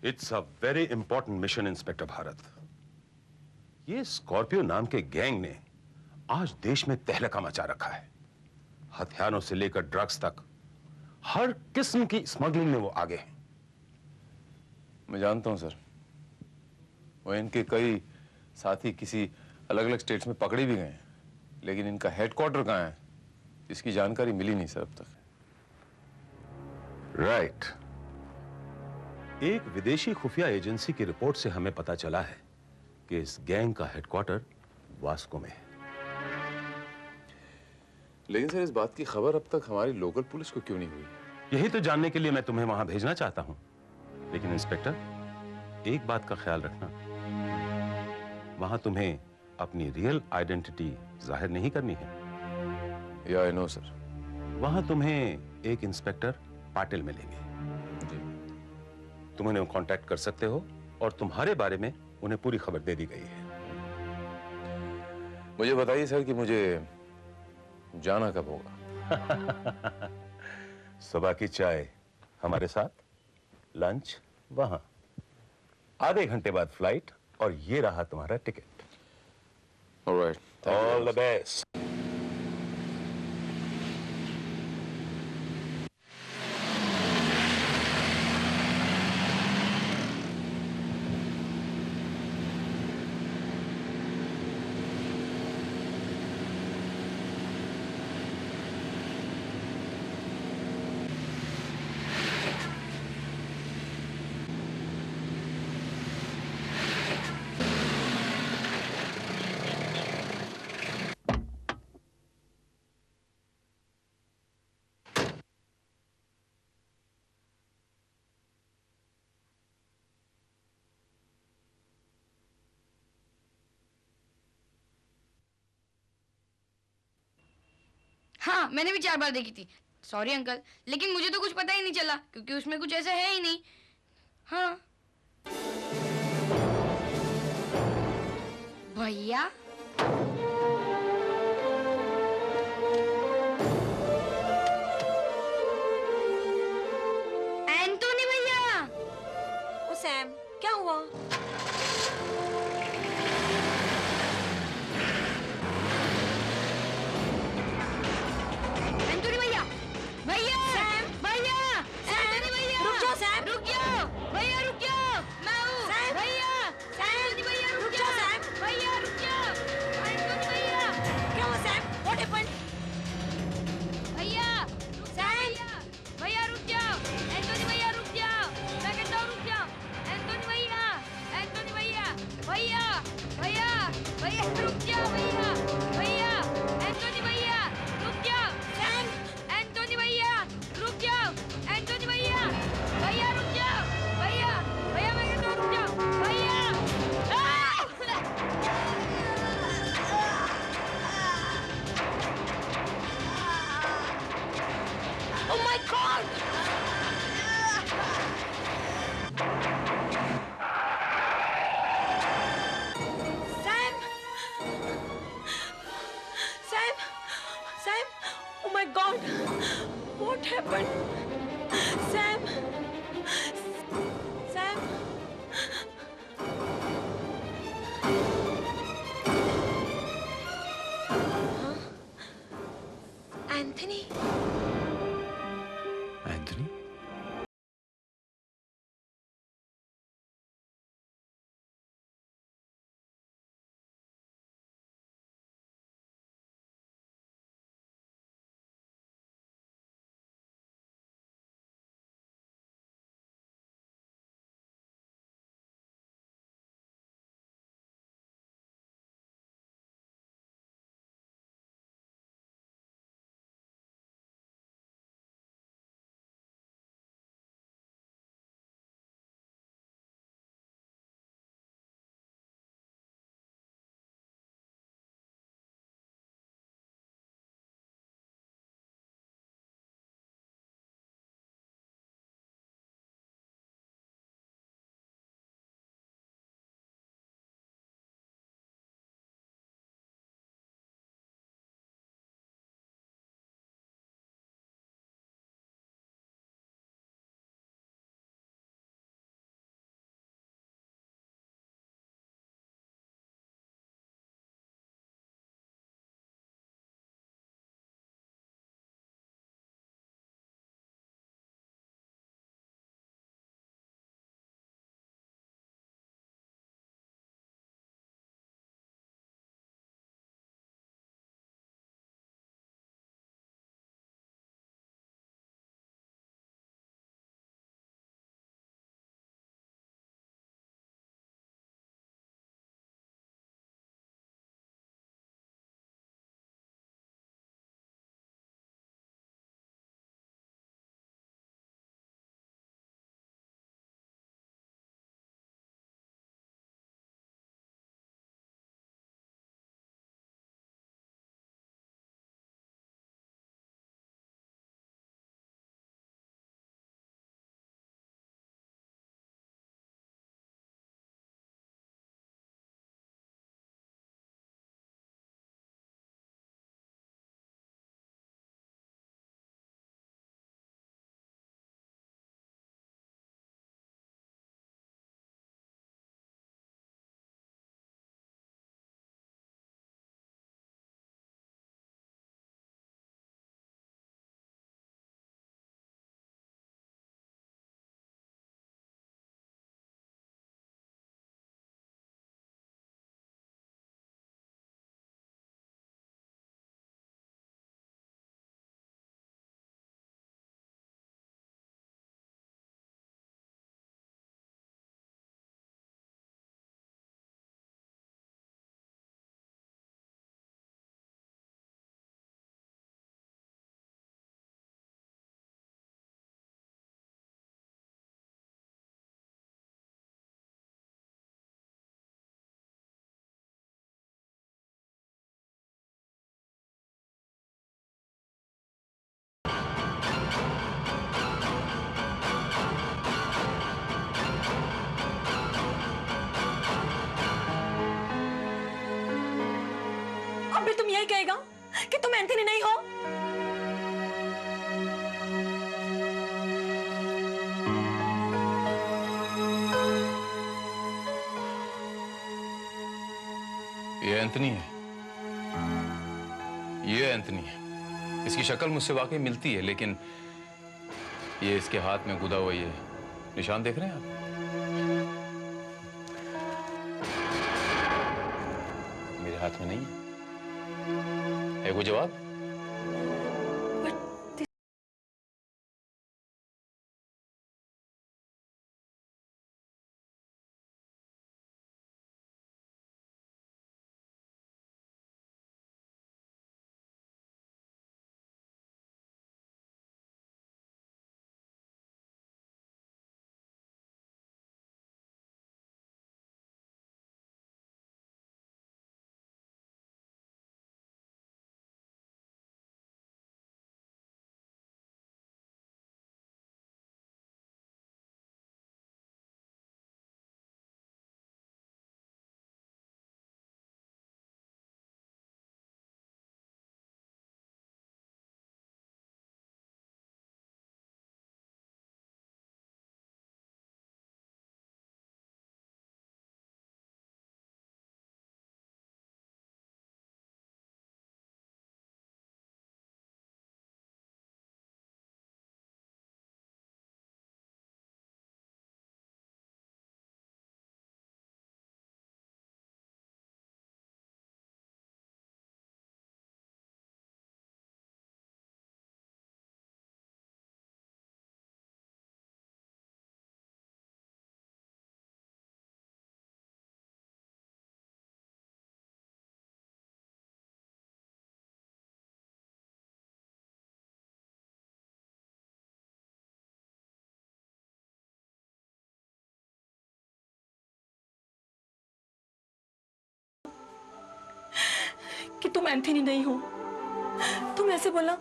It's a very important mission inspector Bharat. ये Scorpio नाम के गैंग ने आज देश में तहलका मचा रखा है। हथियारों से लेकर ड्रग्स तक हर किस्म की स्मगलिंग में वो आगे हैं। मैं जानता हूं सर, वो इनके कई साथी किसी अलग अलग स्टेट्स में पकड़े भी गए हैं, लेकिन इनका हेडक्वार्टर कहाँ है इसकी जानकारी मिली नहीं सर अब तक। राइट। एक विदेशी खुफिया एजेंसी की रिपोर्ट से हमें पता चला है कि इस गैंग का हेडक्वार्टर वास्को में है। लेकिन सर इस बात की खबर अब तक हमारी लोकल पुलिस को क्यों नहीं हुई? यही तो जानने के लिए मैं तुम्हें वहां भेजना चाहता हूं। लेकिन इंस्पेक्टर, एक बात का ख्याल रखना, वहां तुम्हें अपनी रियल आइडेंटिटी जाहिर नहीं करनी है। या आई नो सर। वहां तुम्हें एक इंस्पेक्टर पाटिल मिलेंगे। जी। तुम उन्हें कांटेक्ट कर सकते हो और तुम्हारे बारे में उन्हें पूरी खबर दे दी गई है। मुझे बताइए सर कि मुझे जाना कब होगा? सुबह की चाय हमारे साथ, लंच वहां, आधे घंटे बाद फ्लाइट, और ये रहा तुम्हारा ticket. Alright, all the best. हाँ, मैंने भी 4 बार देखी थी। सॉरी अंकल, लेकिन मुझे तो कुछ पता ही नहीं चला क्योंकि उसमें कुछ ऐसा है ही नहीं। हाँ। भैया, एंटोनी भैया। ओ सैम, क्या हुआ? एंटोनी भैया, भैया, सैम! भैया, एंटोनी भैया, रुक जाओ सैम! रुक जाओ, भैया रुक जाओ, मैं हूँ, सैम! भैया, एंटोनी भैया रुक रुक जाओ जाओ, सैम! भैया रुक जाओ, एंटोनी भैया, क्या हुआ सैम? What happened? भैया, रुक जाओ, भैया, भैया रुक जाओ, एंटोनी भैया रुक जाओ, मैं कहता हूँ रुक जाओ, एंटोनी भैया, एंटोनी भैया, भैया, भैया, भैया रुक जाओ, भैया, भैया, एंटोनी भैया, रुक जाओ, सैम! एंटोनी भैया, रुक जाओ, एंटोनी भैया, भैया रुक जाओ, भैया, भैया मैं कहता हूँ रुक जाओ, भैया। Oh my God! Sam! Sam! Sam! Oh my God! What happened? Sam! Sam! Huh? Anthony? नहीं कहेगा कि तुम एंथनी नहीं हो? ये एंथनी है, ये एंथनी है। इसकी शक्ल मुझसे वाकई मिलती है, लेकिन ये इसके हाथ में गुदा हुआ ये निशान देख रहे हैं आप? मेरे हाथ में नहीं है कोई जवाब? कि तुम एंथनी नहीं हो। तुम ऐसे बोला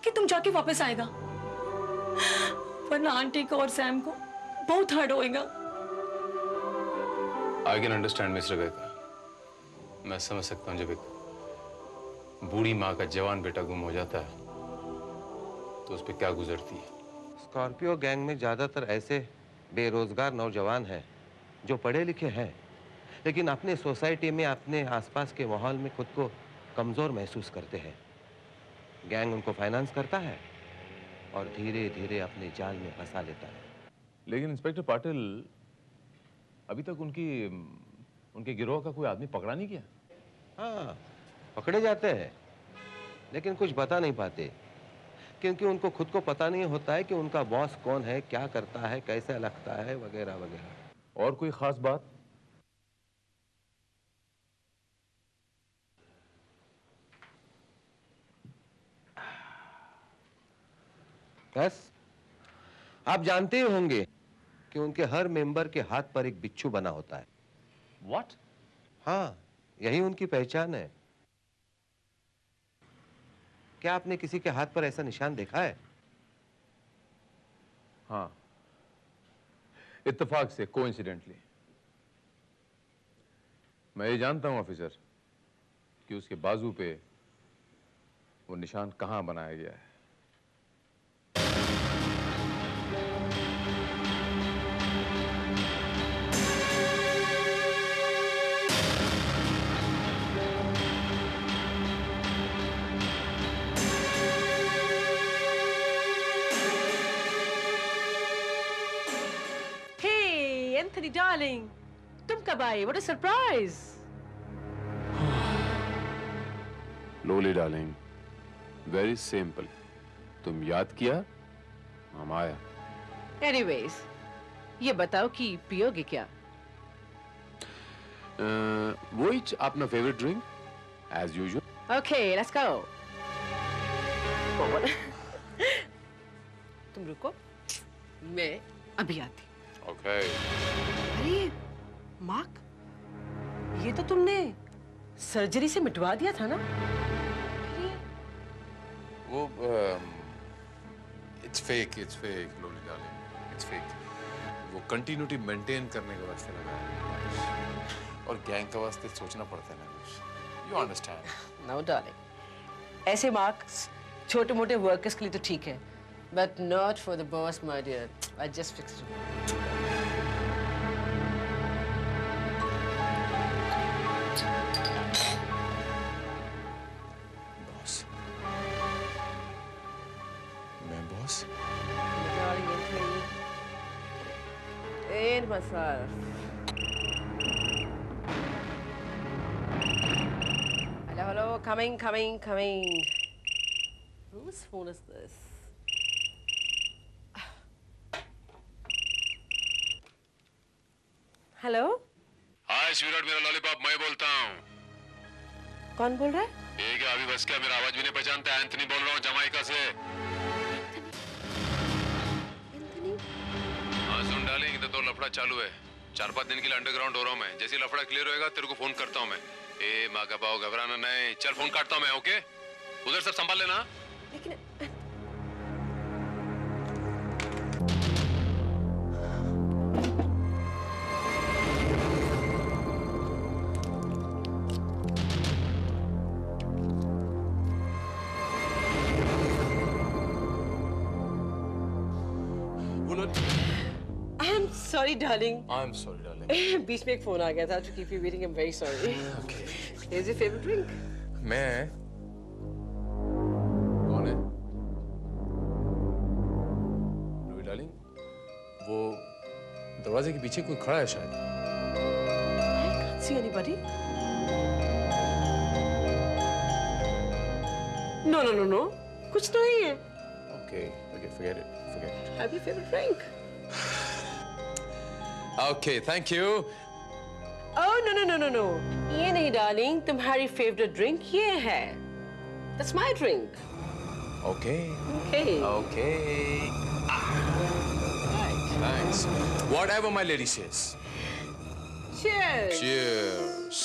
कि तुम जाके वापस आएगा, वरना आंटी को और सैम को बहुत हर्ट होएगा। आई कैन अंडरस्टैंड मिस्टर बेका। मैं समझ सकता हूँ जब एक बूढ़ी माँ का जवान बेटा गुम हो जाता है तो उस पर क्या गुजरती है। स्कॉर्पियो गैंग में ज्यादातर ऐसे बेरोजगार नौजवान हैं जो पढ़े लिखे हैं, लेकिन अपने सोसाइटी में, अपने आसपास के माहौल में खुद को कमजोर महसूस करते हैं। गैंग उनको फाइनेंस करता है और धीरे धीरे अपने जाल में फंसा लेता है। लेकिन इंस्पेक्टर पाटिल, अभी तक उनके गिरोह का कोई आदमी पकड़ा नहीं गया? हाँ, पकड़े जाते हैं, लेकिन कुछ बता नहीं पाते, क्योंकि उनको खुद को पता नहीं होता है कि उनका बॉस कौन है, क्या करता है, कैसे लगता है, वगैरह वगैरह। और कोई खास बात? बस आप जानते ही होंगे कि उनके हर मेंबर के हाथ पर एक बिच्छू बना होता है। What? हाँ, यही उनकी पहचान है। क्या आपने किसी के हाथ पर ऐसा निशान देखा है? हाँ, इत्तेफाक से, कोइंसिडेंटली। मैं ये जानता हूं ऑफिसर कि उसके बाजू पे वो निशान कहां बनाया गया है। एंथनी डार्लिंग, तुम कब आए? What a surprise! Lolly darling, very simple. तुम याद किया, हम आया। एनीवेज, ये बताओ कि पियोगे क्या? वही अपना favourite drink as usual. Okay, let's go. तुम रुको, मैं अभी आती। ओके। अरे मार्क, ये तो तुमने सर्जरी से मिटवा दिया था ना? वो it's fake lolly darling, it's fake. वो कंटिन्यूटी मेंटेन करने के वास्ते लगा है, और गैंग के वास्ते सोचना पड़ता है ना कुछ। You understand? No, darling. ऐसे मार्क्स छोटे मोटे वर्कर्स के लिए तो ठीक है, but not for the boss, my dear. I just fixed it. Boss. मैं boss? Darling, Anthony. And myself. Hello, hello. Coming. Whose phone is this? Hello, hi sweetheart, मेरा लॉलीपॉप, मैं बोलता हूँ। कौन बोल रहा है? ये क्या अभी बस क्या, मेरा आवाज भी नहीं पहचानता? एंथनी बोल रहा हूँ जमाइका से। एंथनी? हाँ सुन डार्लिंग, इधर तो लफड़ा चालू है। 4-5 दिन के लिए अंडरग्राउंड हो रहा हूँ मैं। जैसे लफड़ा क्लियर होएगा तेरे को फोन करता हूँ मैं। ए माँ का पाओ, घबराना नहीं। चल फोन काटता हूँ मैं, ओके? उधर सब संभाल लेना। लेकिन I'm sorry, darling. I'm sorry, darling. बीच में एक फोन आ गया था to keep you waiting. I'm very sorry. Okay. Here's your favorite drink. मैं कौन है? लुई डार्लिंग, वो दरवाजे के पीछे कोई खड़ा है शायद। I can't see anybody. No. कुछ तो नहीं है. Okay, forget it. Have your favorite drink. Okay, thank you. Oh no. ये नहीं darling, तुम्हारी favorite drink ये है. That's my drink. Okay. Okay. Right. Thanks. Whatever my lady says. Cheers. Cheers.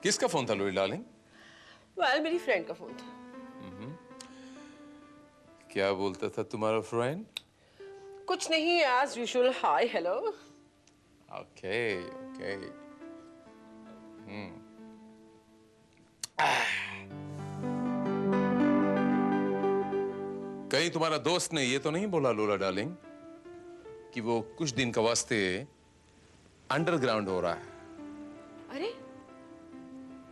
किसका फोन था लुई डार्लिंग? Well, मेरी friend का phone था. क्या बोलता था तुम्हारा फ्रेंड? कुछ नहीं, as usual. Hi, hello. Okay. कहीं तुम्हारा दोस्त ने ये तो नहीं बोला लोला डार्लिंग कि वो कुछ दिन का वास्ते अंडरग्राउंड हो रहा है? अरे,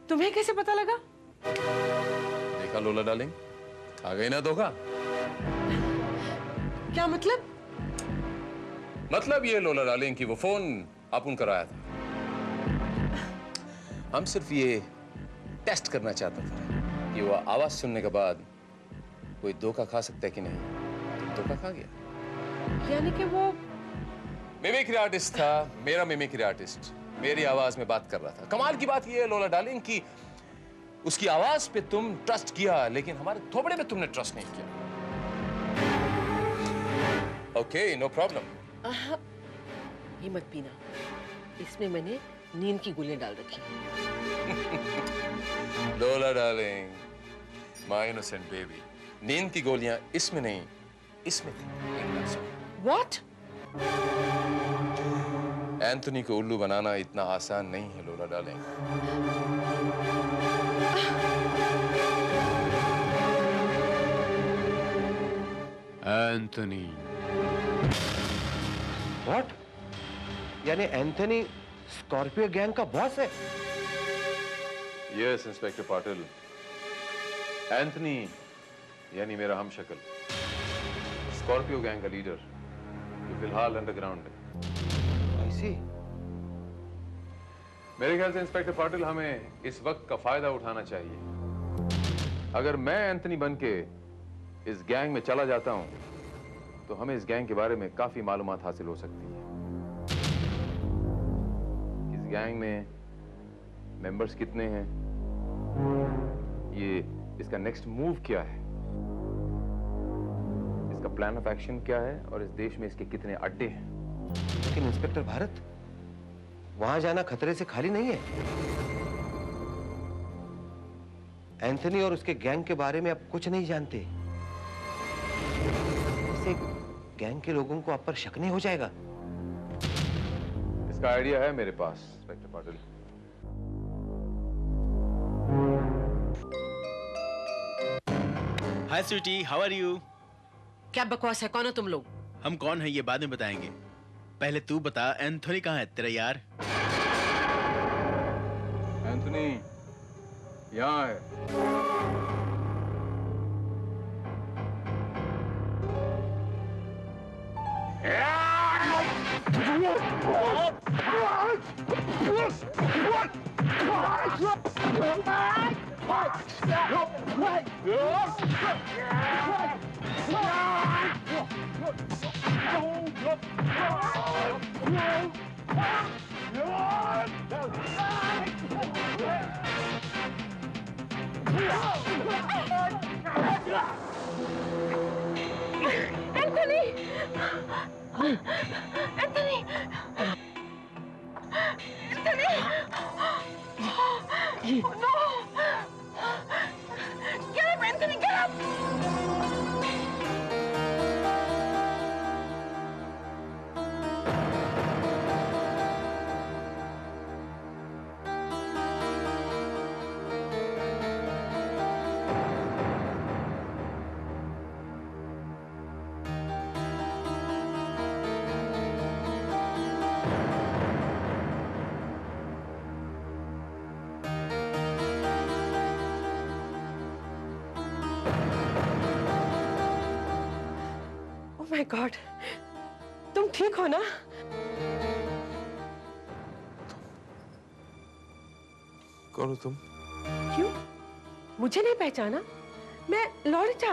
तुम्हें कैसे पता लगा? देखा लोला डार्लिंग, खा गई ना धोखा। क्या मतलब? मतलब ये लोला डार्लिंग कि वो फोन अपन कराया था। हम सिर्फ ये टेस्ट करना चाहता था कि वो आवाज सुनने के बाद कोई धोखा खा सकता है कि नहीं। तो धोखा खा गया। यानी कि वो मिमिक्री आर्टिस्ट था, मेरा मिमिक्री आर्टिस्ट मेरी आवाज में बात कर रहा था। कमाल की बात ये है लोला डार्लिंग कि उसकी आवाज पे तुम ट्रस्ट किया, लेकिन हमारे थोबड़े पे तुमने ट्रस्ट नहीं किया। Okay, no problem. ये मत पीना, इसमें मैंने नींद की गोलियां डाल रखी। लोला डार्लिंग, माय इनोसेंट बेबी, नींद की गोलियां इसमें नहीं, इसमें थी, एक गिलास में। What? एंथनी को उल्लू बनाना इतना आसान नहीं है लोला डार्लिंग। एंथनी। व्हाट? यानी एंथनी स्कॉर्पियो गैंग का बॉस है? यस इंस्पेक्टर पाटिल, एंथनी यानी मेरा हमशक्ल, स्कॉर्पियो गैंग का लीडर जो फिलहाल अंडरग्राउंड है। आई सी। मेरे ख्याल से इंस्पेक्टर पाटिल हमें इस वक्त का फायदा उठाना चाहिए। अगर मैं एंथनी बन के इस गैंग में चला जाता हूं तो हमें इस गैंग के बारे में काफी मालूमात हासिल हो सकती है। इस गैंग में मेंबर्स कितने हैं, ये इसका नेक्स्ट मूव क्या है, इसका प्लान ऑफ एक्शन क्या है और इस देश में इसके कितने अड्डे हैं। लेकिन इंस्पेक्टर भारत, वहां जाना खतरे से खाली नहीं है। एंथनी और उसके गैंग के बारे में आप कुछ नहीं जानते। इससे गैंग के लोगों को आप पर शक नहीं हो जाएगा? इसका आइडिया है मेरे पास inspector Patil. Hi sweetie, how are you? क्या बकवास है? कौन हो तुम लोग? हम कौन है ये बाद में बताएंगे। पहले तू बता, एंथोनी कहाँ है तेरा यार? एंथनी यहाँ है। ओह माय गॉड, तुम ठीक हो ना? कौन हो तुम? क्यों? मुझे नहीं पहचाना? मैं लॉलिटा।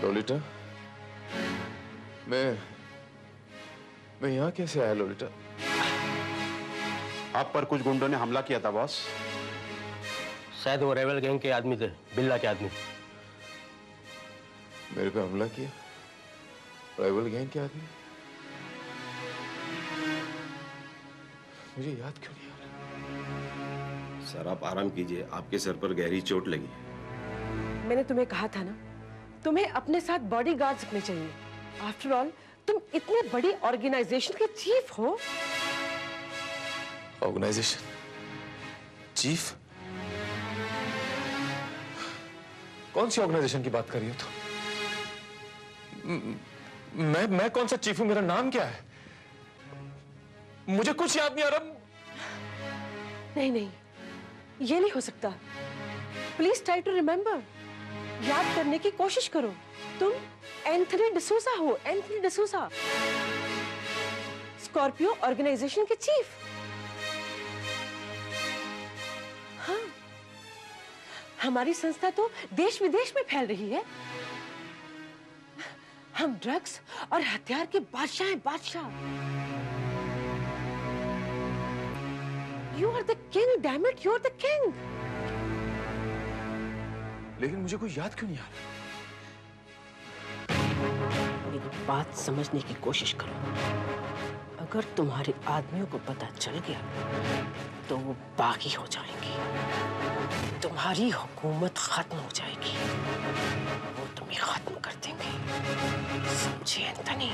लोलिटा, मैं यहाँ कैसे आया लोलिटा? आप पर कुछ गुंडों ने हमला किया था बॉस। शायद वो रेबल गैंग के आदमी थे, बिल्ला के आदमी। मेरे पे हमला किया? राइवल गैंग के आदमी? मुझे याद क्यों नहीं आ रहा? सर आप आराम कीजिए, आपके सर पर गहरी चोट लगी। मैंने तुम्हें कहा था ना, तुम्हें अपने साथ बॉडीगार्ड्स रखने चाहिए। आफ्टर ऑल तुम इतने बड़ी ऑर्गेनाइजेशन के चीफ हो। Organisation chief? कौन सी ऑर्गेनाइजेशन की बात कर रही हो तुम? मैं कौन सा चीफ हूं? मेरा नाम क्या है? मुझे कुछ याद नहीं आ रहा। नहीं नहीं, ये नहीं हो सकता। Please try to remember. याद करने की कोशिश करो। तुम एंथनी डिसूजा हो, एंथनी डिसूजा, स्कॉर्पियो ऑर्गेनाइजेशन के चीफ। हाँ, हमारी संस्था तो देश विदेश में फैल रही है। हम ड्रग्स और हथियार के बादशाह हैं, बादशाह। You are the king, damn it, you're the king. लेकिन मुझे कोई याद क्यों नहीं आ रहा? मेरी बात समझने की कोशिश करो। अगर तुम्हारे आदमियों को पता चल गया तो वो बागी हो जाएंगे। तुम्हारी हुकूमत खत्म हो जाएगी। वो तुम्हें खत्म कर देंगे। समझे एंथनी?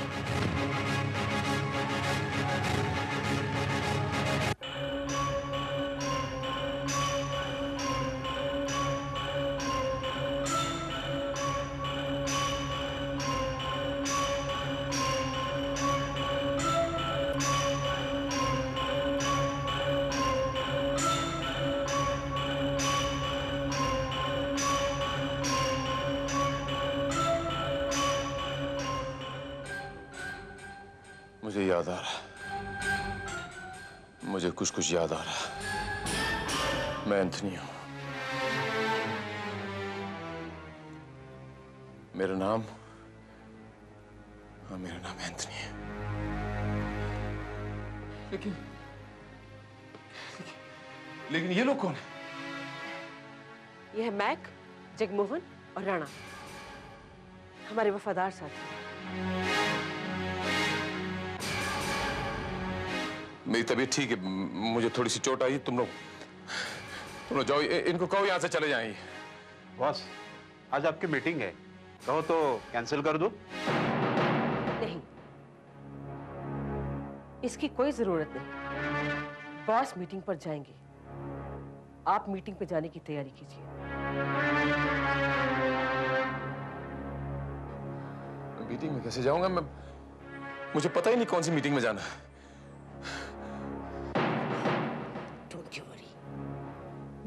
मुझे याद आ रहा। मुझे कुछ कुछ याद आ रहा। मैं एंथनी हूं। मेरा नाम, हाँ मेरा नाम एंथनी है। लेकिन लेकिन ये लोग कौन है? ये है मैक, जगमोहन और राणा, हमारे वफादार साथी। मेरी तबीयत ठीक है, मुझे थोड़ी सी चोट आई। तुम लोग जाओ, इनको कहो यहाँ से चले जाएं। बॉस आज आपकी मीटिंग है, कहो तो कैंसिल कर दो। नहीं, इसकी कोई जरूरत नहीं। बॉस मीटिंग पर जाएंगे, आप मीटिंग पे जाने की तैयारी कीजिए। मीटिंग में कैसे जाऊंगा मैं? मुझे पता ही नहीं कौन सी मीटिंग में जाना है। डोंट यू वरी,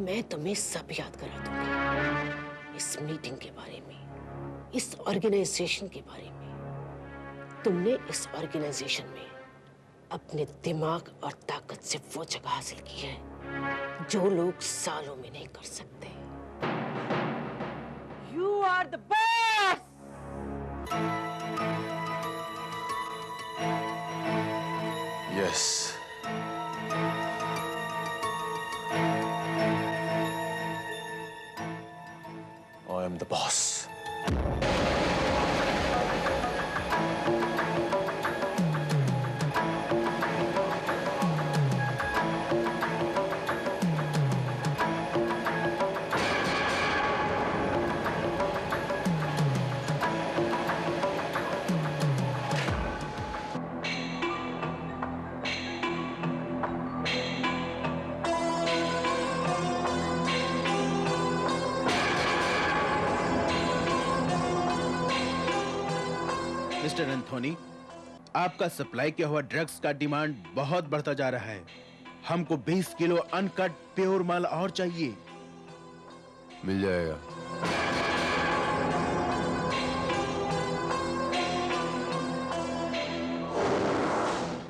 मैं तुम्हें सब याद करा दूंगी। इस मीटिंग के बारे में, इस ऑर्गेनाइजेशन के बारे में। तुमने इस ऑर्गेनाइजेशन में अपने दिमाग और ताकत से वो जगह हासिल की है जो लोग सालों में नहीं कर सकते। You are the boss. Yes, I am the boss. Mister Anthony, आपका सप्लाई किया हुआ ड्रग्स का डिमांड बहुत बढ़ता जा रहा है। हमको 20 किलो अनकट प्योर माल और चाहिए। मिल जाएगा।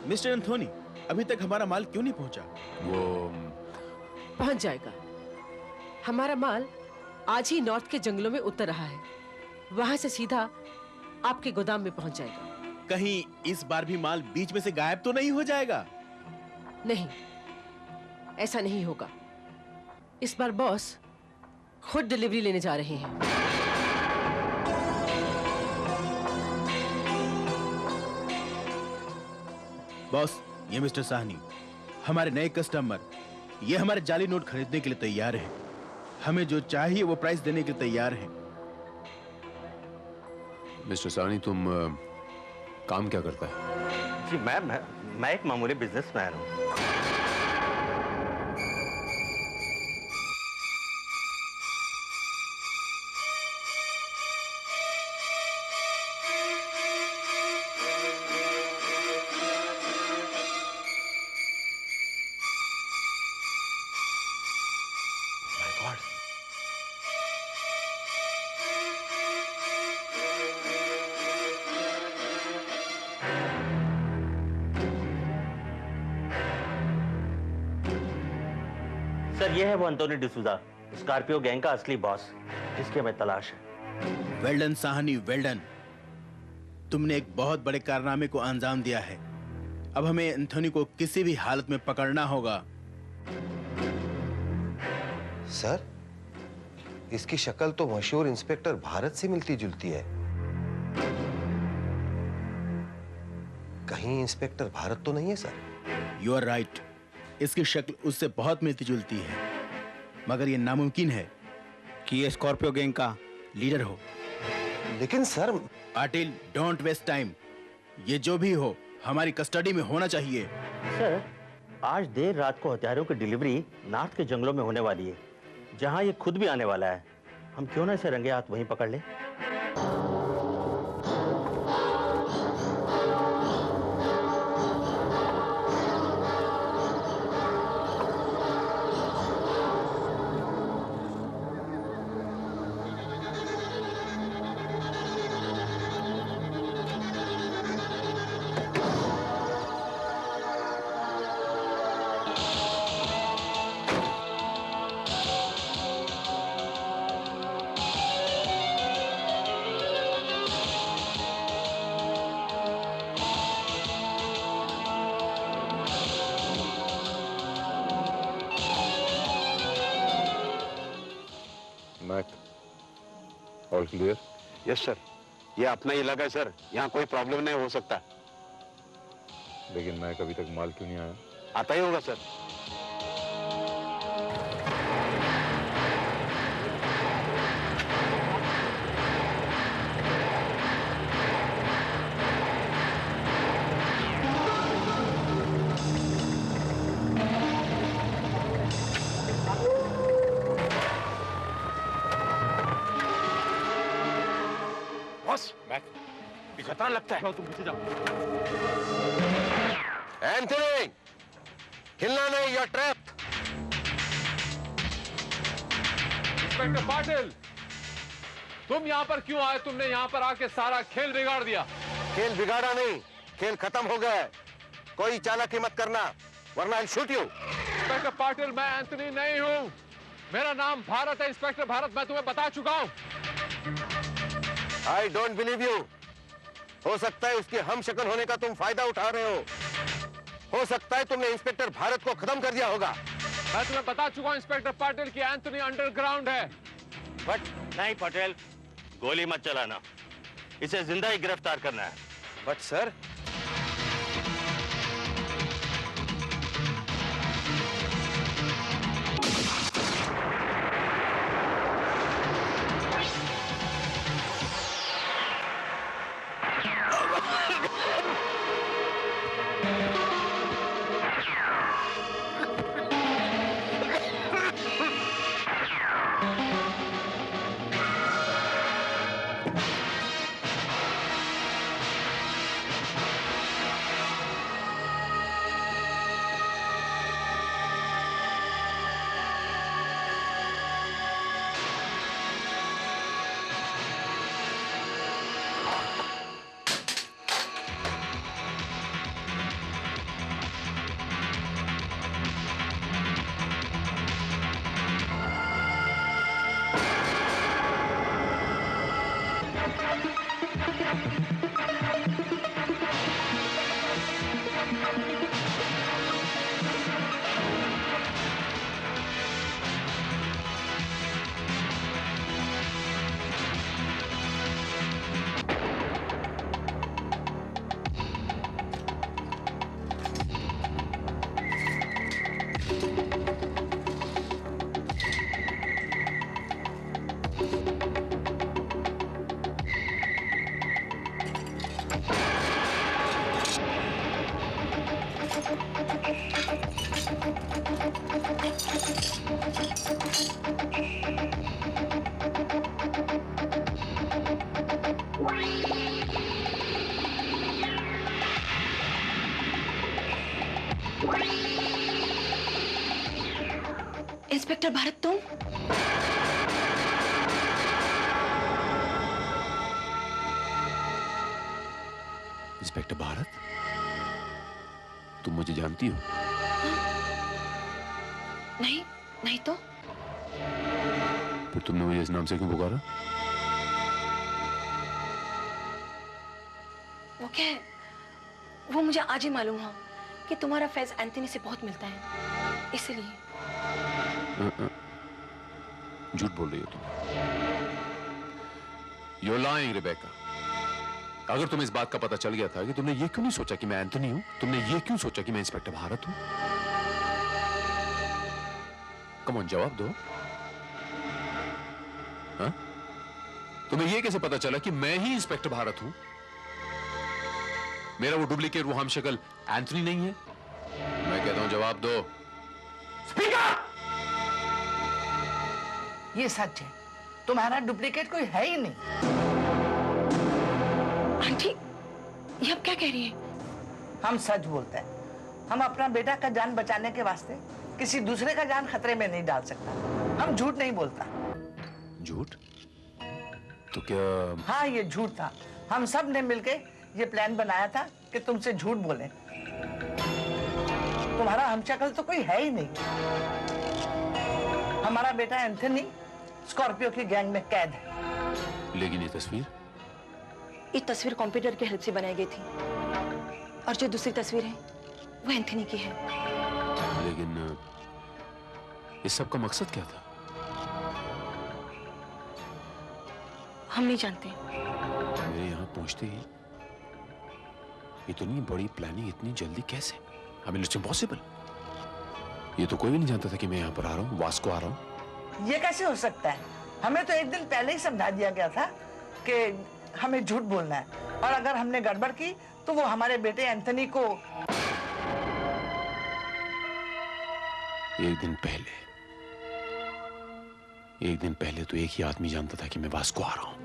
मिस्टर एंथोनी, अभी तक हमारा माल क्यों नहीं पहुंचा? वो पहुंच जाएगा। हमारा माल आज ही नॉर्थ के जंगलों में उतर रहा है, वहां से सीधा आपके गोदाम में पहुंच जाएगा। कहीं इस बार भी माल बीच में से गायब तो नहीं हो जाएगा? नहीं, ऐसा नहीं होगा। इस बार बॉस खुद डिलीवरी लेने जा रहे हैं। बॉस, ये मिस्टर साहनी, हमारे नए कस्टमर, ये हमारे जाली नोट खरीदने के लिए तैयार हैं। हमें जो चाहिए वो प्राइस देने के लिए तैयार हैं। मिस्टर सानी, तुम काम क्या करता है? जी मैं एक मामूली बिजनेसमैन हूँ। सर, ये है वो एंटोनी डिसूजा, स्कॉर्पियो गैंग का असली बॉस, जिसकी हमें तलाश है। Well done Sahni, well done. तुमने एक बहुत बड़े कारनामे को अंजाम दिया है। अब हमें एंथोनी को किसी भी हालत में पकड़ना होगा। सर, इसकी शक्ल तो मशहूर इंस्पेक्टर भारत से मिलती जुलती है। कहीं इंस्पेक्टर भारत तो नहीं है सर? यू आर राइट, इसकी शक्ल उससे बहुत मिलती जुलती है, मगर यह नामुमकिन है कि ये स्कॉर्पियो गैंग का लीडर हो। लेकिन sir, Patil, don't waste time. ये जो भी हो हमारी कस्टडी में होना चाहिए। सर, आज देर रात को हथियारों की डिलीवरी नॉर्थ के जंगलों में होने वाली है, जहां ये खुद भी आने वाला है। हम क्यों ना इसे रंगे हाथ वहीं पकड़ लें? All clear? यस सर, ये अपना इलाका है सर, यहाँ कोई प्रॉब्लम नहीं हो सकता। लेकिन मैं अभी तक माल क्यों नहीं आया? आता ही होगा सर। खतरा लगता है। तुम पीछे जाओ। एंथनी, हिलना नहीं, you're trapped। इंस्पेक्टर पाटिल, तुम यहाँ पर क्यों आए? तुमने यहाँ पर आके सारा खेल बिगाड़ दिया। खेल बिगाड़ा नहीं, खेल खत्म हो गया है। कोई चालाकी मत करना, वरना I'll shoot you। Inspector Patil, मैं एंथनी नहीं हूँ। मेरा नाम भारत है। इंस्पेक्टर भारत, मैं तुम्हें बता चुका हूँ। I don't believe you। हो सकता है उसके हम शक्ल होने का तुम फायदा उठा रहे हो। हो सकता है तुमने इंस्पेक्टर भारत को खत्म कर दिया होगा। मैं तुम्हें बता चुका हूँ इंस्पेक्टर पाटिल कि एंथनी अंडरग्राउंड है। बट नहीं पटेल, गोली मत चलाना, इसे जिंदा ही गिरफ्तार करना है। बट सर, इंस्पेक्टर भारत, तुम? इंस्पेक्टर भारत, तुम मुझे जानती हो? नहीं, नहीं तो? फिर तुमने मुझे इस नाम से क्यों पुकारा? वो क्या है, वो मुझे आज ही मालूम हुआ कि तुम्हारा फैज एंथनी से बहुत मिलता है, इसलिए। झूठ बोल रही हो तुम। You're lying, Rebecca. अगर तुम्हें इस बात का पता चल गया था कि तुमने ये क्यों नहीं सोचा कि मैं एंथनी हूं, तुमने ये क्यों सोचा कि मैं इंस्पेक्टर भारत हूं? कम ऑन, जवाब दो। हाँ? तुम्हें ये कैसे पता चला कि मैं ही इंस्पेक्टर भारत हूं? मेरा वो डुप्लीकेट, वो हमशक्ल एंथनी नहीं है? मैं कहता हूं जवाब दो। स्पीकर! ये सच है, तुम्हारा डुप्लीकेट कोई है ही नहीं। आंटी, ये आप क्या कह रही हैं? हम सच बोलते हैं। हम अपना बेटा का जान बचाने के वास्ते किसी दूसरे का जान खतरे में नहीं डाल सकता। हम झूठ नहीं बोलता। झूठ? तो क्या? हाँ, ये झूठ था। हम सब ने मिलके ये प्लान बनाया था कि तुमसे झूठ बोलें। तुम्हारा हमशक्ल तो कोई है ही नहीं। हमारा बेटा एंथनी स्कॉर्पियो की गैंग में कैद है। लेकिन ये तस्वीर? ये तस्वीर कंप्यूटर की हेल्प से बनाई गई थी, और जो दूसरी तस्वीर है वो एंथनी की है। लेकिन इस सब का मकसद क्या था? हम नहीं जानते। मेरे यहाँ पहुंचते ही इतनी बड़ी प्लानिंग इतनी जल्दी कैसे? I mean, it's impossible। ये तो कोई भी नहीं जानता था कि मैं यहाँ पर आ रहा हूँ, वास्को आ रहा हूँ। ये कैसे हो सकता है? हमें तो एक दिन पहले ही समझा दिया गया था कि हमें झूठ बोलना है, और अगर हमने गड़बड़ की तो वो हमारे बेटे एंथनी को। एक दिन पहले तो एक ही आदमी जानता था कि मैं वास्को आ रहा हूँ।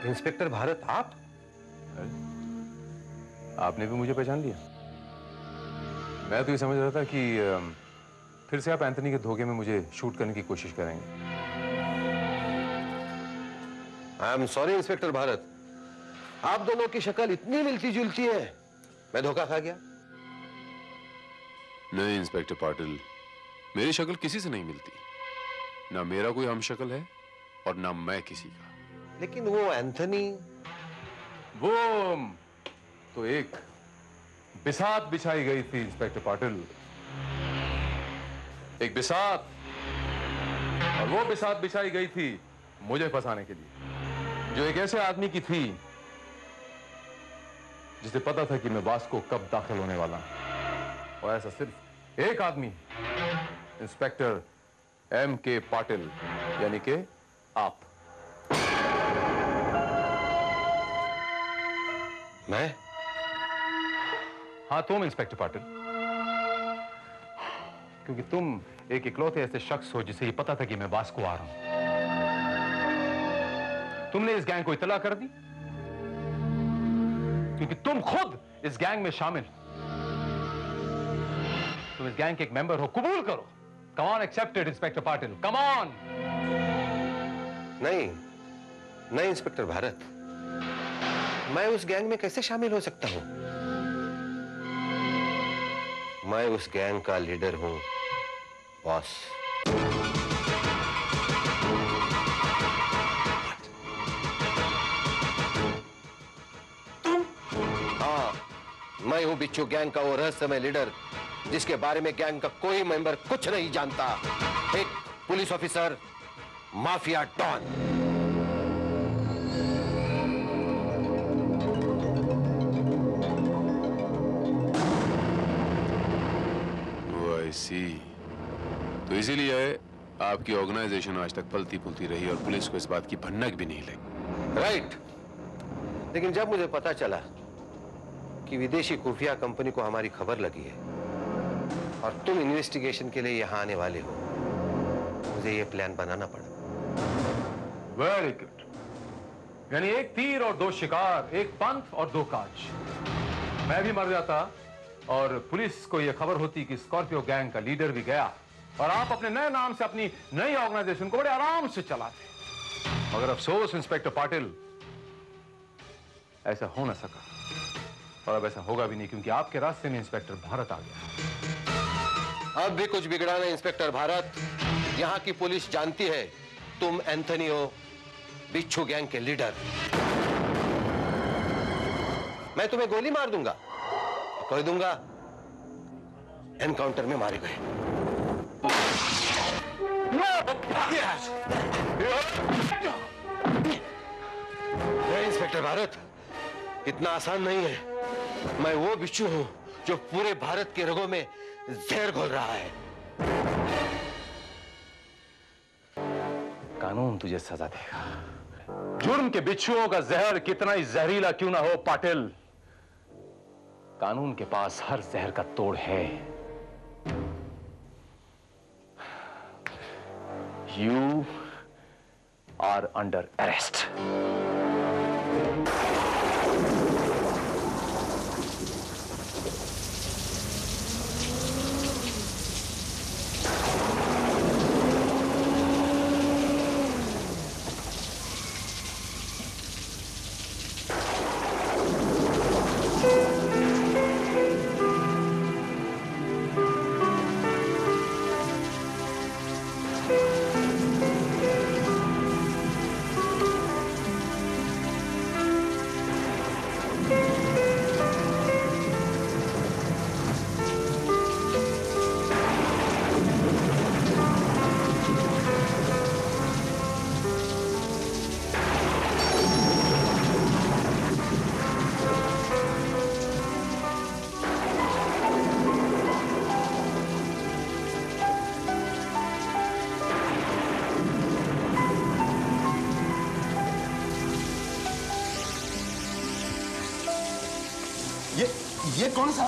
इंस्पेक्टर भारत, आप? आपने भी मुझे पहचान लिया? मैं तो ये समझ रहा था कि फिर से आप एंथनी के धोखे में मुझे शूट करने की कोशिश करेंगे। I am sorry inspector Bharat, आप दोनों की शक्ल इतनी मिलती जुलती है, मैं धोखा खा गया। नहीं इंस्पेक्टर पाटिल, मेरी शक्ल किसी से नहीं मिलती। ना मेरा कोई हम शक्ल है और ना मैं किसी का। लेकिन वो एंथनी, वो तो एक बिसात बिछाई गई थी इंस्पेक्टर पाटिल, एक बिसात, और वो बिसात बिछाई गई थी मुझे फंसाने के लिए, जो एक ऐसे आदमी की थी जिसे पता था कि मैं वास्को कब दाखिल होने वाला हूं। और ऐसा सिर्फ एक आदमी, इंस्पेक्टर M.K. पाटिल, यानी कि आप। मैं? हाँ तुम इंस्पेक्टर पाटिल, क्योंकि तुम एक इकलौते ऐसे शख्स हो जिसे ये पता था कि मैं वास्को आ रहा हूं। तुमने इस गैंग को इत्तला कर दी, क्योंकि तुम खुद इस गैंग में शामिल हो। तुम इस गैंग के एक मेंबर हो, कबूल करो। Come on, accepted inspector Patil, come on. नहीं नहीं इंस्पेक्टर भारत, मैं उस गैंग में कैसे शामिल हो सकता हूं? मैं उस गैंग का लीडर हूं, बॉस। हाँ, मैं हूं बिच्छू गैंग का वो रहस्यमय लीडर जिसके बारे में गैंग का कोई मेंबर कुछ नहीं जानता। एक police officer, mafia don. I see. तो इसीलिए आपकी ऑर्गेनाइजेशन आज तक फलती फूलती रही और पुलिस को इस बात की भनक भी नहीं लगी। राइट। लेकिन जब मुझे पता चला कि विदेशी खुफिया कंपनी को हमारी खबर लगी है और तुम इन्वेस्टिगेशन के लिए यहां आने वाले हो, मुझे ये प्लान बनाना पड़ा। Very good. यानी एक तीर और दो शिकार, एक पंथ और दो काज। मैं भी मर जाता और पुलिस को यह खबर होती कि स्कॉर्पियो गैंग का लीडर भी गया, और आप अपने नए नाम से अपनी नई ऑर्गेनाइजेशन को बड़े आराम से चलाते। मगर अफसोस इंस्पेक्टर पाटिल, ऐसा हो ना सका, और अब ऐसा होगा भी नहीं, क्योंकि आपके रास्ते में इंस्पेक्टर भारत आ गया। अब भी कुछ बिगड़ा नहीं इंस्पेक्टर भारत। यहां की पुलिस जानती है तुम एंथनी हो, बिच्छू गैंग के लीडर। मैं तुम्हें गोली मार दूंगा, कह दूंगा एनकाउंटर में मारे गए। इंस्पेक्टर भारत, इतना आसान नहीं है। मैं वो बिच्छू हूं जो पूरे भारत के रगों में जहर घोल रहा है। कानून तुझे सजा देगा। जुर्म के बिच्छुओं का जहर कितना ही जहरीला क्यों ना हो पाटिल, कानून के पास हर जहर का तोड़ है। You are under arrest. ये कौन सा?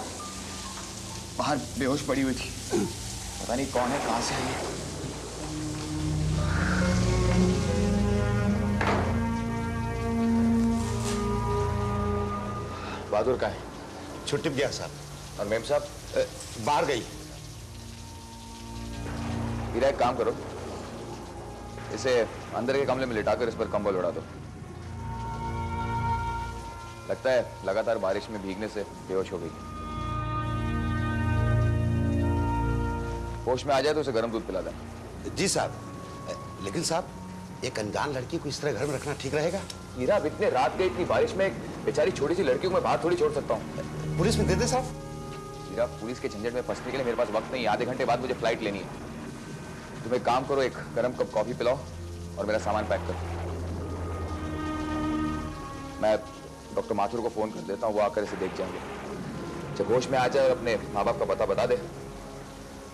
बाहर बेहोश पड़ी हुई थी, पता नहीं कौन है, कहां से आई है। बहादुर कहाँ है? छुट्टी पे गया साहब। और मेम साहब? बाहर गई। हीरा, एक काम करो, इसे अंदर के कमरे में लिटाकर इस पर कंबल उड़ा दो। लगता है लगातार बारिश में भीगने से बेहोश हो गई। होश में आ जाए तो उसे गर्म दूध पिला देना। जी साहब। लेकिन साहब, एक अनजान लड़की को इस तरह घर में रखना ठीक रहेगा? हीरा, अब इतने रात गई, इतनी बारिश में एक बेचारी छोटी सी लड़की को मैं बाहर थोड़ी छोड़ सकता हूँ। पुलिस में दे दे साहब। हीरा, पुलिस के झंझट में फंसने के लिए मेरे पास वक्त नहीं। आधे घंटे बाद मुझे फ्लाइट लेनी है। तुम एक काम करो, एक गर्म कप कॉफी पिलाओ और मेरा सामान पैक करो। मैं डॉक्टर माथुर को फोन कर देता हूँ, वो आकर इसे देख जाएंगे। जब होश में आ जाए और अपने माँ बाप का पता बता दे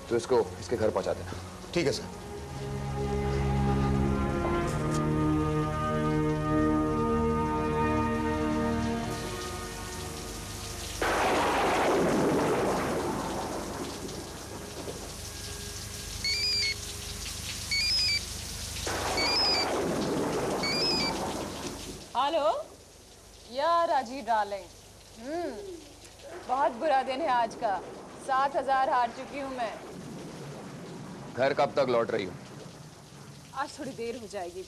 तो इसको इसके घर पहुंचा देना। ठीक है सर। हेलो यार राजीव डार्लिंग, बहुत बुरा दिन है आज का। 7,000 हार चुकी हूँ मैं। घर कब तक लौट रही हो? आज थोड़ी देर हो जाएगी।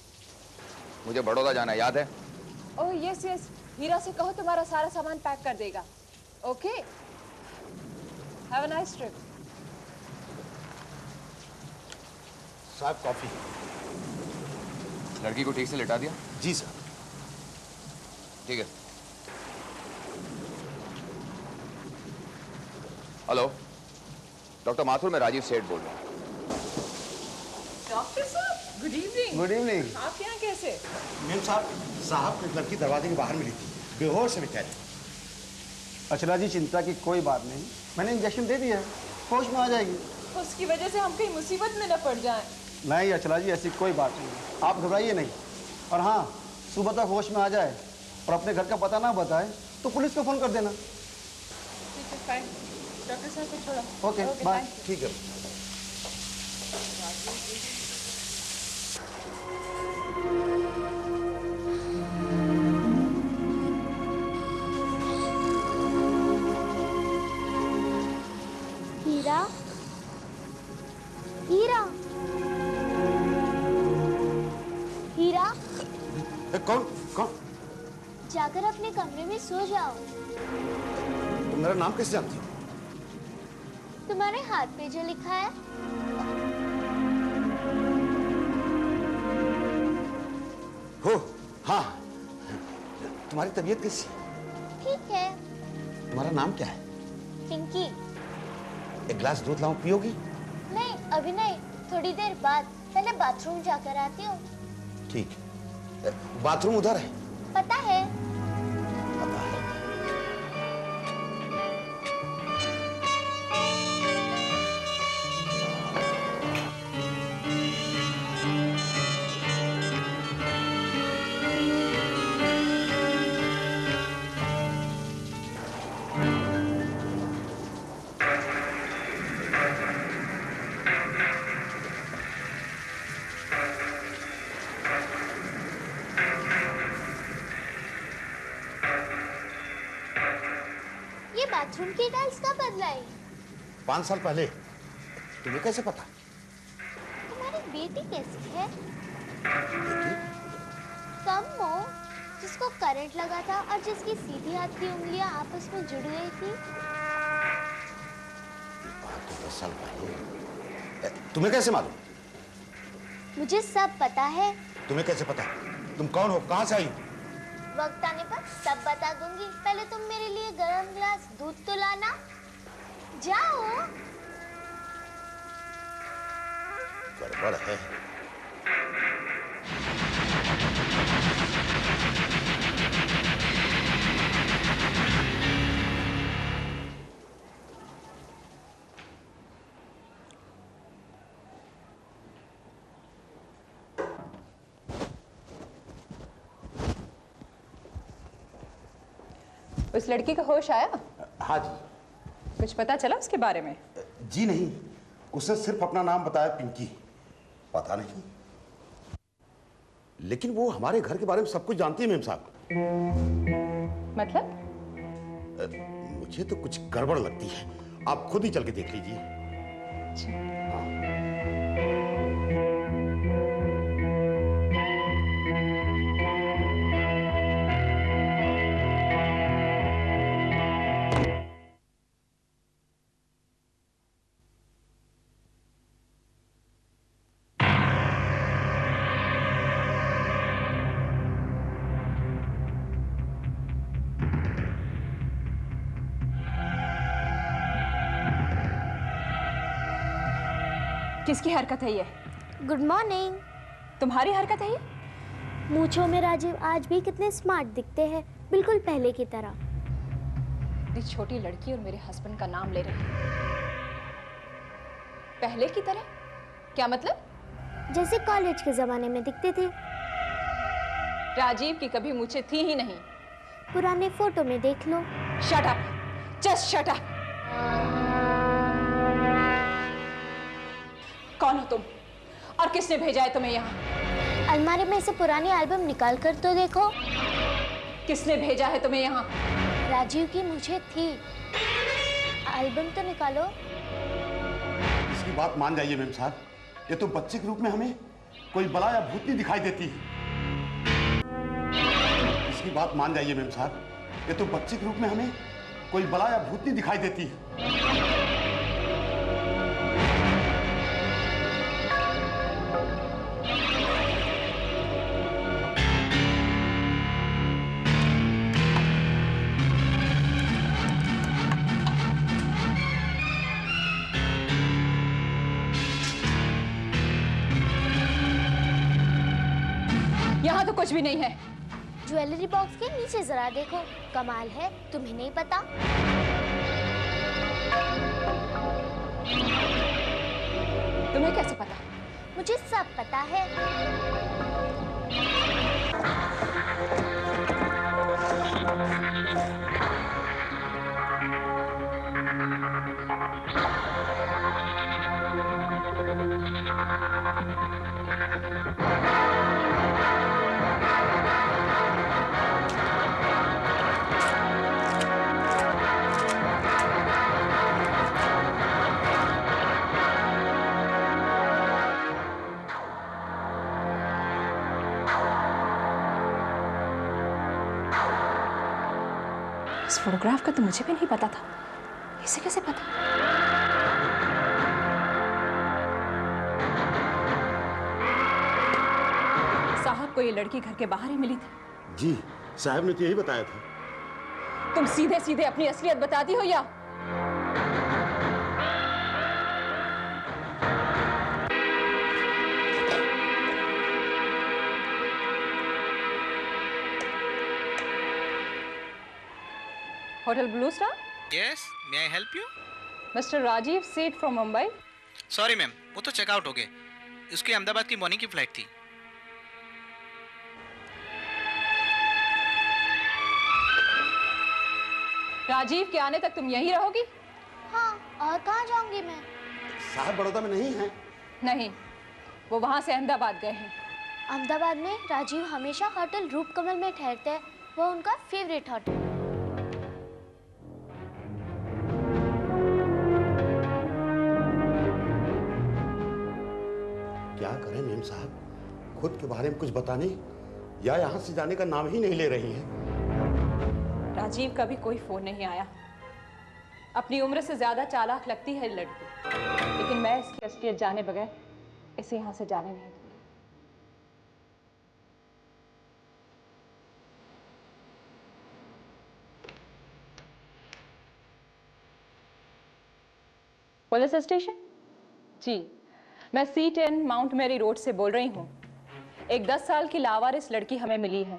मुझे बड़ौदा जाना है, याद है? ओह यस यस, हीरा से कहो तुम्हारा सारा सामान पैक कर देगा। Okay, have a nice trip. साहब कॉफी। लड़की को ठीक से लिटा दिया? जी सर। ठीक है। हेलो डॉक्टर माथुर, मैं राजीव सेठ बोल रहा हूँ। डॉक्टर साहब गुड इवनिंग। Good evening. आप यहाँ कैसे? मैम साहब को एक लड़की दरवाजे के बाहर मिली थी, बेहोश है बेचारी। अचला जी, चिंता की कोई बात नहीं, मैंने इंजेक्शन दे दिया है, होश में आ जाएगी। उसकी वजह से हम कहीं मुसीबत में न पड़ जाएं। नहीं अचला जी, ऐसी कोई बात नहीं, आप घबराइए नहीं। और हाँ, सुबह तक होश में आ जाए और अपने घर का पता ना बताए तो पुलिस को फोन कर देना। ठीक है, फाइन। डॉक्टर साहब को छोड़ो। Okay bye. ठीक है। हीरा, हीरा, हीरा। कौन कौन? जाकर अपने कमरे में सो जाओ। तुम मेरा नाम कैसे जानती हो? तुम्हारे हाथ पे जो लिखा है। हो हाँ। तुम्हारी तबीयत कैसी? ठीक है। तुम्हारा नाम क्या है? पिंकी। एक गिलास दूध लाऊं, पियोगी? नहीं अभी नहीं, थोड़ी देर बाद। पहले बाथरूम जाकर आती हूँ। ठीक है। बाथरूम उधर है। पता है। बाथरूम की टाइल्स कब बदलाई? 5 साल पहले। तुम्हें कैसे पता? तुम्हारी बेटी कैसी है? बेटी? कम्मो, जिसको करंट लगा था और जिसकी सीधी हाथ की उंगलियां आपस में जुड़ गई थी। बात तो 10 साल पहले। तुम्हें कैसे मालूम? मुझे सब पता है। तुम्हें कैसे पता? तुम कौन हो, कहां से आई हो? वक्त आने पर सब बता दूंगी। पहले तुम मेरे लिए गरम गिलास दूध तो लाना। जाओ। गड़बड़ है। उस लड़की का होश आया? हाँ जी। कुछ पता चला उसके बारे में? जी नहीं, उसने सिर्फ अपना नाम बताया, पिंकी। पता नहीं, लेकिन वो हमारे घर के बारे में सब कुछ जानती है मेम साहब। मतलब? मुझे तो कुछ गड़बड़ लगती है, आप खुद ही चल के देख लीजिए। किसकी हरकत है ये? Good morning. तुम्हारी हरकत है ये? मूंछों में राजीव आज भी कितने स्मार्ट दिखते हैं, बिल्कुल पहले की तरह। इतनी छोटी लड़की और मेरे हस्बैंड का नाम ले रही है। पहले की तरह? क्या मतलब? जैसे कॉलेज के जमाने में दिखते थे। राजीव की कभी मूंछें थी ही नहीं। पुराने फोटो में देख लो। Shut up, just shut up. कौन हो तुम और किसने भेजा है तुम्हें यहाँ? अलमारी में से पुरानी एल्बम निकाल कर तो देखो। किसने भेजा है तुम्हें यहाँ? राजीव की मुझे थी। एल्बम तो निकालो। इसकी बात मान जाइए मैम साहब, ये तो बच्चे के रूप में हमें कोई बला या भूतनी दिखाई देती है। इसकी बात मान जाइए मैम साहब, ये तो बच्चे के रूप में हमें कोई बला या भूतनी दिखाई देती है। यहाँ तो कुछ भी नहीं है। ज्वेलरी बॉक्स के नीचे जरा देखो, कमाल है, तुम्हें नहीं पता? तुम्हें कैसे पता? मुझे सब पता है। इस फोटोग्राफ का तो मुझे भी नहीं पता था। इसे कैसे पता? साहब को ये लड़की घर के बाहर ही मिली थी। जी साहब ने तो यही बताया था। तुम सीधे सीधे अपनी असलियत बताती हो या? Hotel blue star? Yes, may I help you? Mister Rajiv Seth from Mumbai. Sorry ma'am, वो तो चेकआउट हो गए। उसकी अहमदाबाद की मॉर्निंग की फ्लाइट थी। राजीव के आने तक तुम यहीं रहोगी? हाँ, और कहाँ जाऊंगी मैं? साहब बड़ौदा में नहीं है। नहीं, वो वहां से अहमदाबाद गए हैं। अहमदाबाद में राजीव हमेशा होटल रूप कमल में ठहरते हैं, वो उनका फेवरेट होटल। क्या करें मेम साहब, खुद के बारे में कुछ बताने या यहाँ से जाने का नाम ही नहीं ले रही हैं। राजीव का भी कोई फोन नहीं आया। अपनी उम्र से ज्यादा चालाक लगती है लड़की, लेकिन मैं इसकी असलियत जाने बगैर इसे यहाँ से जाने नहीं दूंगी। Police station? जी, मैं C10 माउंट मैरी रोड से बोल रही हूँ। एक 10 साल की लावारिस लड़की हमें मिली है।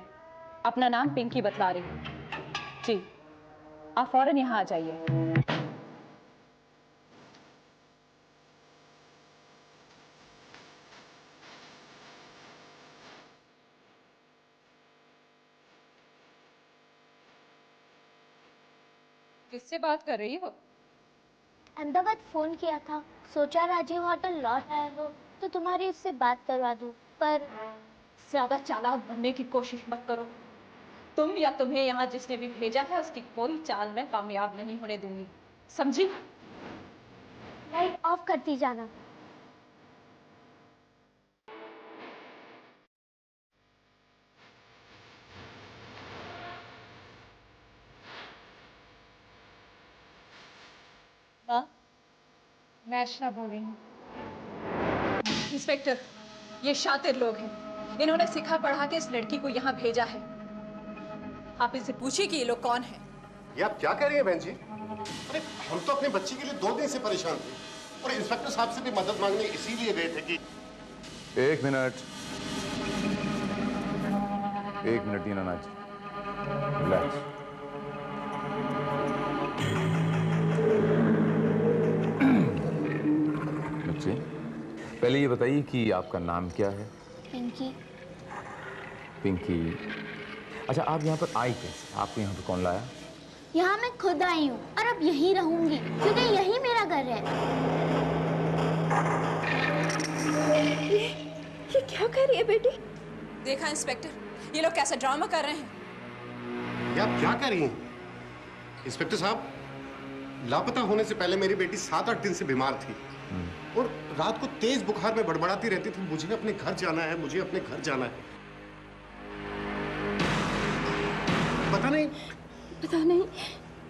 अपना नाम पिंकी बतला रही हूँ। जी, आप फौरन यहाँ आ जाइए। किससे बात कर रही हो? अहमदाबाद फोन किया था, सोचा राजीव होटल लौट आए हो तो तुम्हारी उससे बात करवा दूं, पर ज्यादा चालाक बनने की कोशिश मत करो। तुम या तुम्हें यहाँ जिसने भी भेजा है उसकी कोई चाल में कामयाब नहीं होने दूंगी, समझी? लाइट ऑफ करती जाना। माँ, मैं अर्चना बोल रही हूँ। इंस्पेक्टर, ये शातिर लोग हैं। इन्होंने सिखा पढ़ा के इस लड़की को यहाँ भेजा है। आप इनसे पूछिए कि ये लोग कौन हैं। ये आप क्या कह रही हैं बहन जी? अरे हम तो अपने बच्ची के लिए 2 दिन से परेशान थे और इंस्पेक्टर साहब से भी मदद मांगने इसीलिए गए थे कि। एक मिनट दीनानाथ जी, रिलैक्स। बच्चे, पहले ये बताइए कि आपका नाम क्या है? पिंकी। पिंकी। अच्छा, आप यहाँ पर आई कैसे? आपको यहाँ पर कौन लाया? यहाँ मैं खुद आई हूँ और अब यहीं रहूंगी क्योंकि यही मेरा घर है। ये क्या कर रही है बेटी? देखा इंस्पेक्टर, ये लोग कैसा ड्रामा कर रहे हैं। ये आप क्या कर रही हैं? इंस्पेक्टर साहब, लापता होने से पहले मेरी बेटी 7-8 दिन से बीमार थी और रात को तेज बुखार में बड़बड़ाती रहती थी। मुझे अपने घर जाना है, मुझे अपने घर जाना है। पता नहीं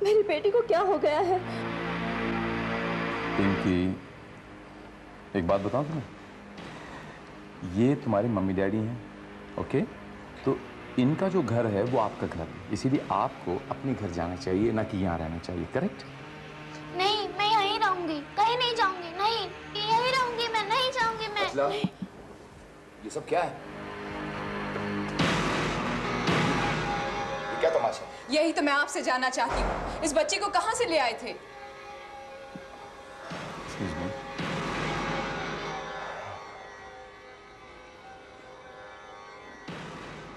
मेरी बेटी को क्या हो गया है। पिंकी, एक बात बताऊं तुम्हें, ये तुम्हारे मम्मी डैडी हैं, ओके? तो इनका जो घर है वो आपका घर है, इसीलिए आपको अपने घर जाना चाहिए, ना कि यहाँ रहना चाहिए, करेक्ट? नहीं, मैं यहीं रहूंगी, कहीं नहीं जाऊंगी। नहीं, यहीं रहूंगी, मैं नहीं जाऊंगी। मैं ये सब क्या है? ये क्या तमाशा? यही तो मैं आपसे जानना चाहती हूँ, इस बच्चे को कहाँ से ले आए थे?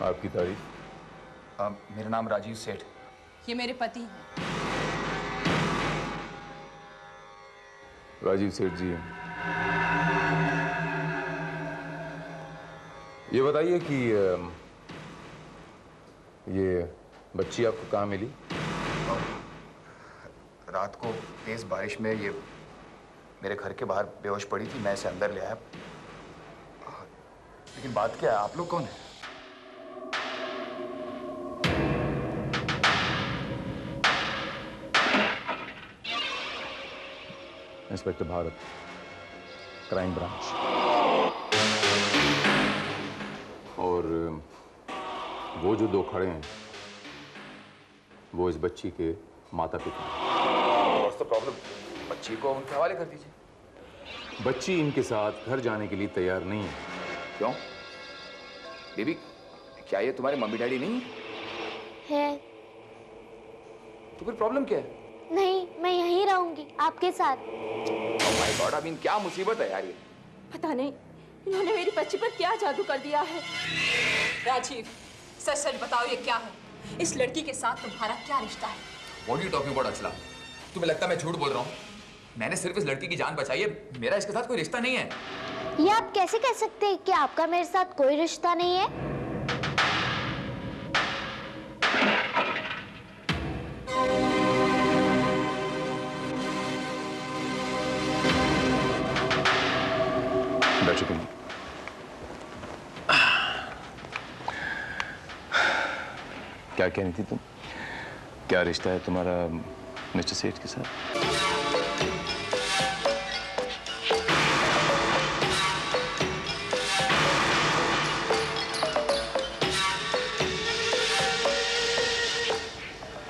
आपकी तारीफ? मेरा नाम राजीव सेठ। ये मेरे पति हैं। राजीव सेठ जी हैं। ये बताइए कि ये बच्ची आपको कहाँ मिली? रात को तेज बारिश में ये मेरे घर के बाहर बेहोश पड़ी थी, मैं इसे अंदर ले आया। लेकिन बात क्या है, आप लोग कौन हैं? Inspector Bharat, crime branch. और वो जो 2 खड़े हैं वो इस बच्ची के माता पिता हैं। What's the problem? बच्ची को उनके हवाले कर दीजिए। बच्ची इनके साथ घर जाने के लिए तैयार नहीं है। क्यों? बेबी, क्या ये तुम्हारे मम्मी डैडी नहीं है? तो फिर प्रॉब्लम क्या है? नहीं, मैं यहीं रहूंगी आपके साथ। Oh my God, I mean, क्या मुसीबत है यार ये? पता नहीं इन्होंने मेरी बच्ची पर क्या जादू कर दिया है। राजीव, सच सच बताओ ये क्या है? इस लड़की के साथ तुम्हारा क्या रिश्ता है? What are you talking about, अचला? तुम्हें लगता है मैं झूठ बोल रहा हूँ? मैंने सिर्फ इस लड़की की जान बचाई है, मेरा इसके साथ कोई रिश्ता नहीं है। ये आप कैसे कह सकते हैं कि आपका मेरे साथ कोई रिश्ता नहीं है? बैठो तुम। क्या कह रही थी तुम? क्या रिश्ता है तुम्हारा मिस्टर सेठ के साथ?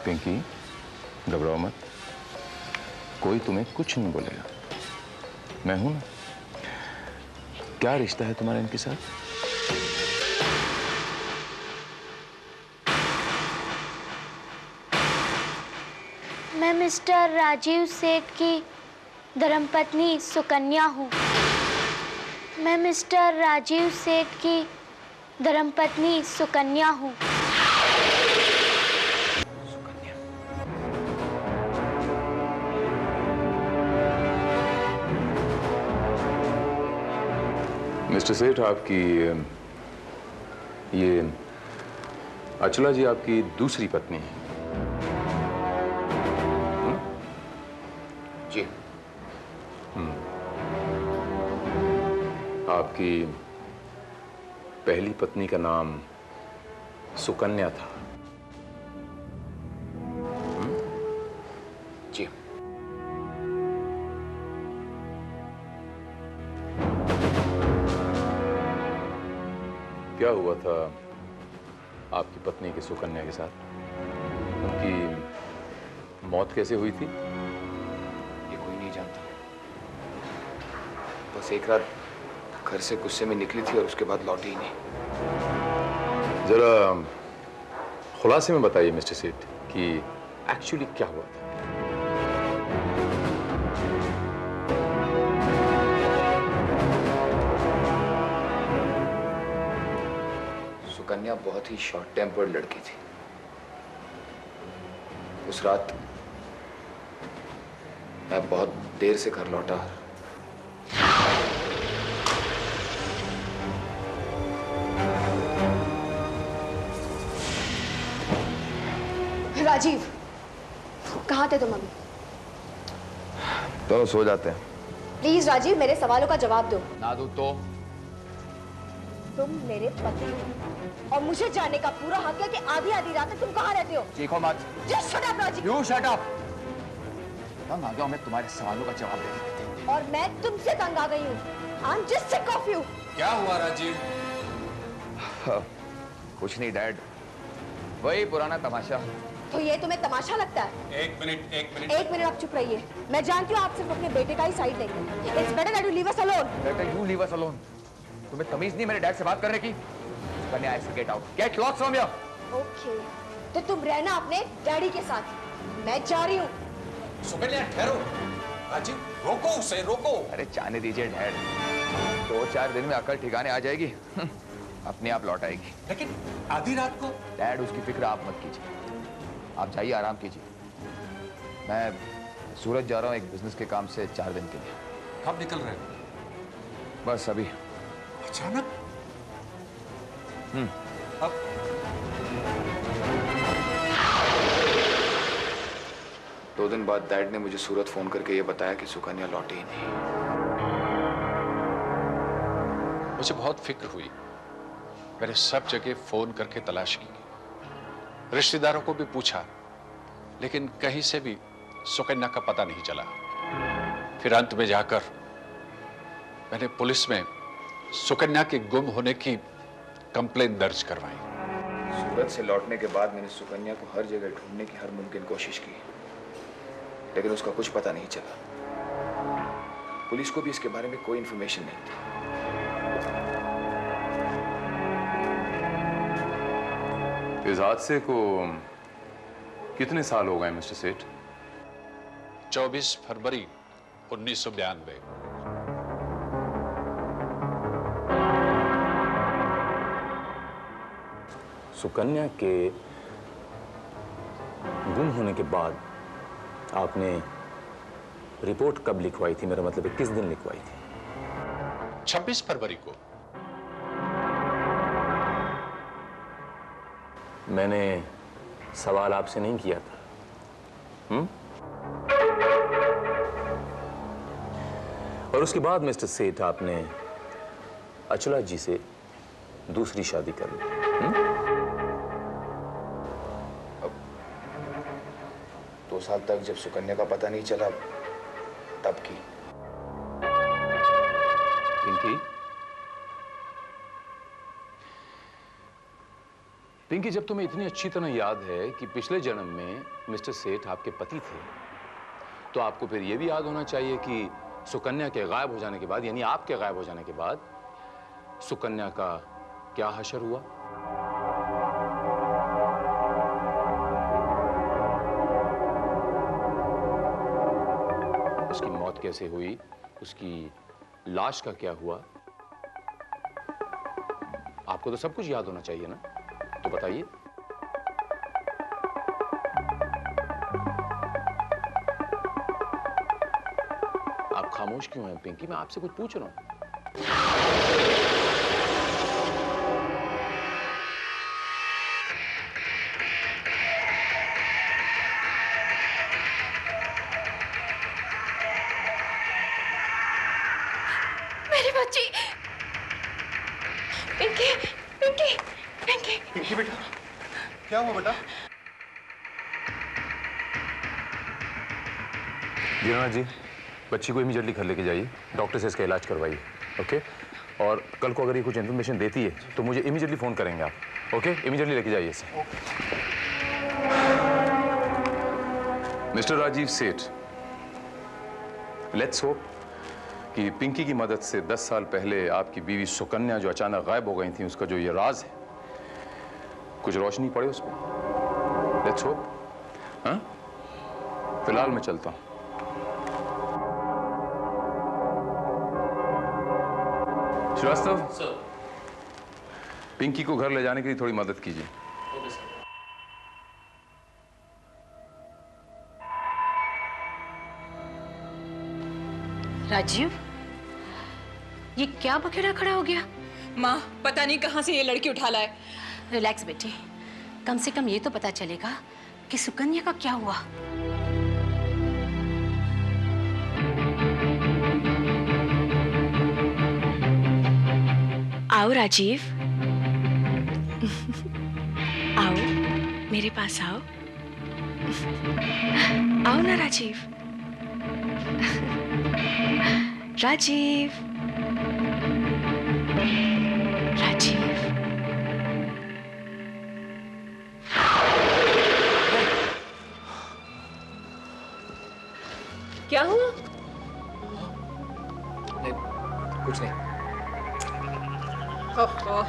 पिंकी, घबराओ मत, कोई तुम्हें कुछ नहीं बोलेगा, मैं हूं ना। क्या रिश्ता है तुम्हारा इनके साथ? मैं मिस्टर राजीव सेठ की धर्मपत्नी सुकन्या हूँ। मैं मिस्टर राजीव सेठ की धर्मपत्नी सुकन्या हूँ। मिस्टर सेठ, आपकी ये अचला जी आपकी दूसरी पत्नी है? जी। आपकी पहली पत्नी का नाम सुकन्या था? जी। क्या हुआ था आपकी पत्नी की सुकन्या के साथ? उनकी मौत कैसे हुई थी? ये कोई नहीं जानता। बस एक रात घर से गुस्से में निकली थी और उसके बाद लौटी ही नहीं। जरा खुलासे में बताइए मिस्टर सेठ कि एक्चुअली क्या हुआ था। सुकन्या बहुत ही शॉर्ट टेम्पर्ड लड़की थी। उस रात मैं बहुत देर से घर लौटा। राजीव, कहाँ थे तुम अभी? दोनों सो जाते हैं। प्लीज राजीव, मेरे सवालों का जवाब दो। ना दूं तो? तुम मेरे पति हो और मुझे जानने का पूरा हक है कि आधी आधी रात तक तुम कहाँ रहते हो। चीखो मत। Just shut up, Rajiv. You shut up। तंग आ गया हूं मैं तुम्हारे सवालों का जवाब देने। और मैं तुमसे तंग आ गई हूँ। I'm just sick of you। क्या हुआ राजीव? कुछ नहीं डैड, वही पुराना तमाशा। तो ये तुम्हें तमाशा लगता है? एक मिनट। एक मिनट आप चुप रहिए। मैं जानती हूँ आप सिर्फ अपने बेटे का ही साइड लेंगे। It's better that you leave us alone। Better you leave us alone। तुम्हें तमीज नहीं मेरे डैड से बात करने की? Sukanya, I say get out। Get lost from here। Okay, तो तुम रहना अपने डैडी के साथ। मैं जा रही हूँ। सुकन्या ठहरो। राजीव रोको उसे, रोको। अरे जाने दीजिए डैड, 2-4 दिन में अकल ठिकाने आ जाएगी। अपने आप लौट आएगी। लेकिन आधी रात को? डैड उसकी फिक्र आप मत कीजिए, आप जाइए आराम कीजिए। मैं सूरत जा रहा हूँ एक बिजनेस के काम से 4 दिन के लिए। कब निकल रहे हो? बस अभी। अचानक? अब 2 दिन बाद डैड ने मुझे सूरत फोन करके ये बताया कि सुकन्या लौटी ही नहीं। मुझे बहुत फिक्र हुई। मैंने सब जगह फोन करके तलाश की, रिश्तेदारों को भी पूछा, लेकिन कहीं से भी सुकन्या का पता नहीं चला। फिर अंत में जाकर मैंने पुलिस में सुकन्या के गुम होने की कंप्लेन दर्ज करवाई। सूरत से लौटने के बाद मैंने सुकन्या को हर जगह ढूंढने की हर मुमकिन कोशिश की, लेकिन उसका कुछ पता नहीं चला। पुलिस को भी इसके बारे में कोई इंफॉर्मेशन नहीं थी। इस हादसे को कितने साल हो गए मिस्टर सेठ? 24 फरवरी 1992। सुकन्या के गुम होने के बाद आपने रिपोर्ट कब लिखवाई थी? मेरा मतलब है किस दिन लिखवाई थी? 26 फरवरी को। मैंने सवाल आपसे नहीं किया था। और उसके बाद मिस्टर सेठ आपने अचला जी से दूसरी शादी कर ली। 2 साल तक जब सुकन्या का पता नहीं चला तब की। पिंकी, जब तुम्हें इतनी अच्छी तरह याद है कि पिछले जन्म में मिस्टर सेठ आपके पति थे, तो आपको फिर यह भी याद होना चाहिए कि सुकन्या के गायब हो जाने के बाद, यानी आपके गायब हो जाने के बाद, सुकन्या का क्या हशर हुआ? उसकी मौत कैसे हुई? उसकी लाश का क्या हुआ? आपको तो सब कुछ याद होना चाहिए ना, तो बताइए। आप खामोश क्यों हैं पिंकी? मैं आपसे कुछ पूछ रहा हूं। पिंकी, पिंकी, पिंकी। पिंकी बेटा, क्या हुआ बेटा? दीनानाथ जी, बच्ची को इमीडिएटली घर लेके जाइए, डॉक्टर से इसका इलाज करवाइए, ओके? और कल को अगर ये कुछ इन्फॉर्मेशन देती है तो मुझे इमीडिएटली फोन करेंगे आप, ओके? इमीडिएटली लेके जाइए इसे। मिस्टर राजीव सेठ, लेट्स होप कि पिंकी की मदद से 10 साल पहले आपकी बीवी सुकन्या जो अचानक गायब हो गई थी, उसका जो ये राज है, कुछ रोशनी पड़े उस पर। Let's hope. हाँ, फिलहाल मैं चलता हूं। श्रीवास्तव सर, पिंकी को घर ले जाने के लिए थोड़ी मदद कीजिए। राजीव, ये क्या बखेड़ा खड़ा हो गया? माँ, पता नहीं कहां से ये लड़की उठा लाए। रिलैक्स बेटी, कम से कम ये तो पता चलेगा कि सुकन्या का क्या हुआ। आओ राजीव, आओ मेरे पास आओ। आओ ना राजीव। राजीव, राजीव। क्या हुआ? नहीं, कुछ नहीं। ओहो।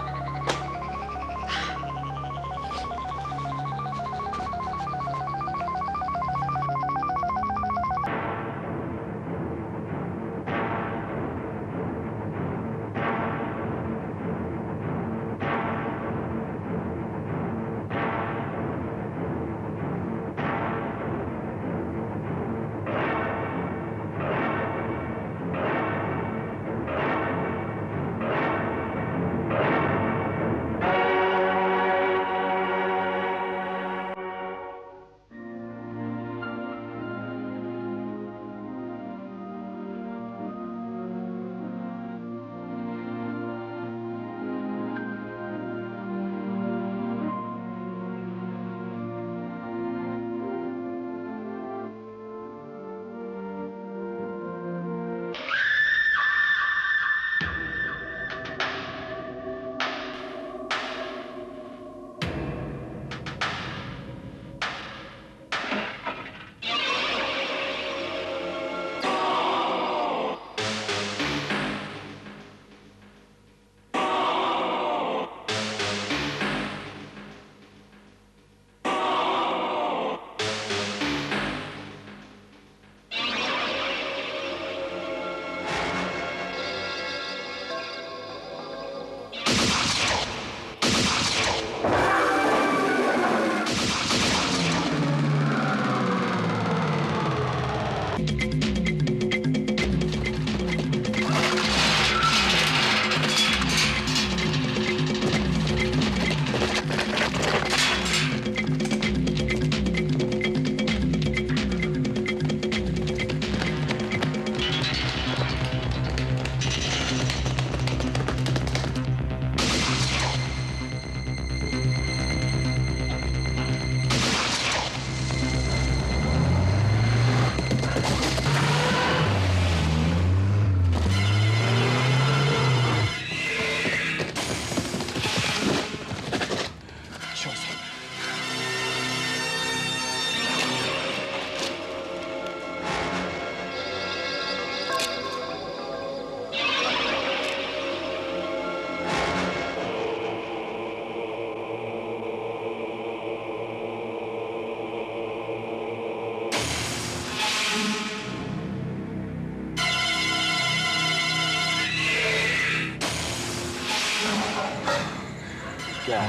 क्या?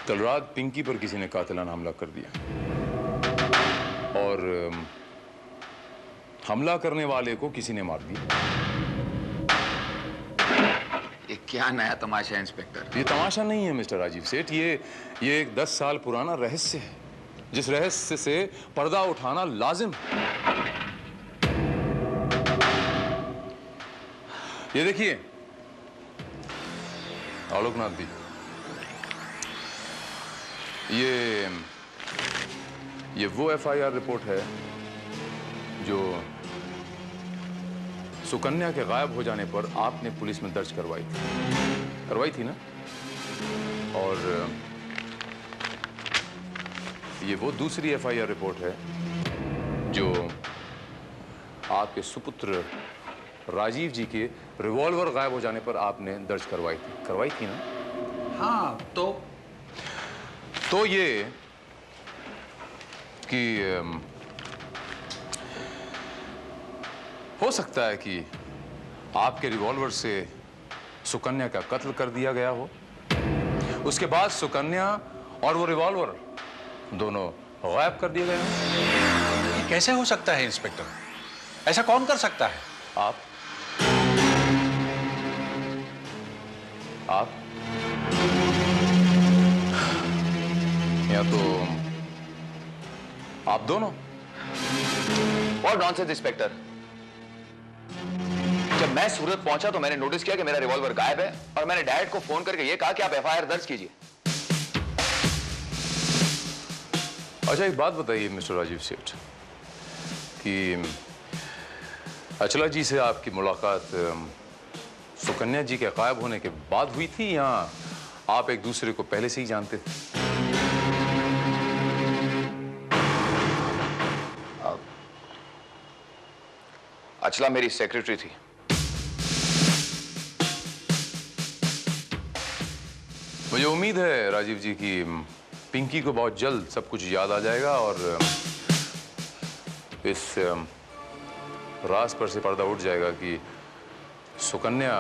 कल रात पिंकी पर किसी ने कातिलाना हमला कर दिया और हमला करने वाले को किसी ने मार दिया। ये क्या नया तमाशा है इंस्पेक्टर? ये तमाशा नहीं है मिस्टर राजीव सेठ, ये एक 10 साल पुराना रहस्य है, जिस रहस्य से पर्दा उठाना लाजिम है। ये देखिए आलोकनाथ जी, ये वो एफआईआर रिपोर्ट है जो सुकन्या के गायब हो जाने पर आपने पुलिस में दर्ज करवाई थी ना? और ये वो दूसरी एफआईआर रिपोर्ट है जो आपके सुपुत्र राजीव जी के रिवॉल्वर गायब हो जाने पर आपने दर्ज करवाई थी ना? हाँ, तो ये कि हो सकता है कि आपके रिवॉल्वर से सुकन्या का कत्ल कर दिया गया हो, उसके बाद सुकन्या और वो रिवॉल्वर दोनों गायब कर दिए गए हों। ये कैसे हो सकता है इंस्पेक्टर? ऐसा कौन कर सकता है? आप या तो आप दोनों। और नॉनसेंस इंस्पेक्टर, जब मैं सूरत पहुंचा तो मैंने नोटिस किया कि मेरा रिवॉल्वर गायब है और मैंने डैड को फोन करके यह कहा कि आप एफआईआर दर्ज कीजिए। अच्छा, एक बात बताइए मिस्टर राजीव सेठ कि अचला जी से आपकी मुलाकात सुकन्या जी के गायब होने के बाद हुई थी या आप एक दूसरे को पहले से ही जानते थे? अचला मेरी सेक्रेटरी थी। मुझे उम्मीद है राजीव जी कि पिंकी को बहुत जल्द सब कुछ याद आ जाएगा और इस राज पर से पर्दा उठ जाएगा कि सुकन्या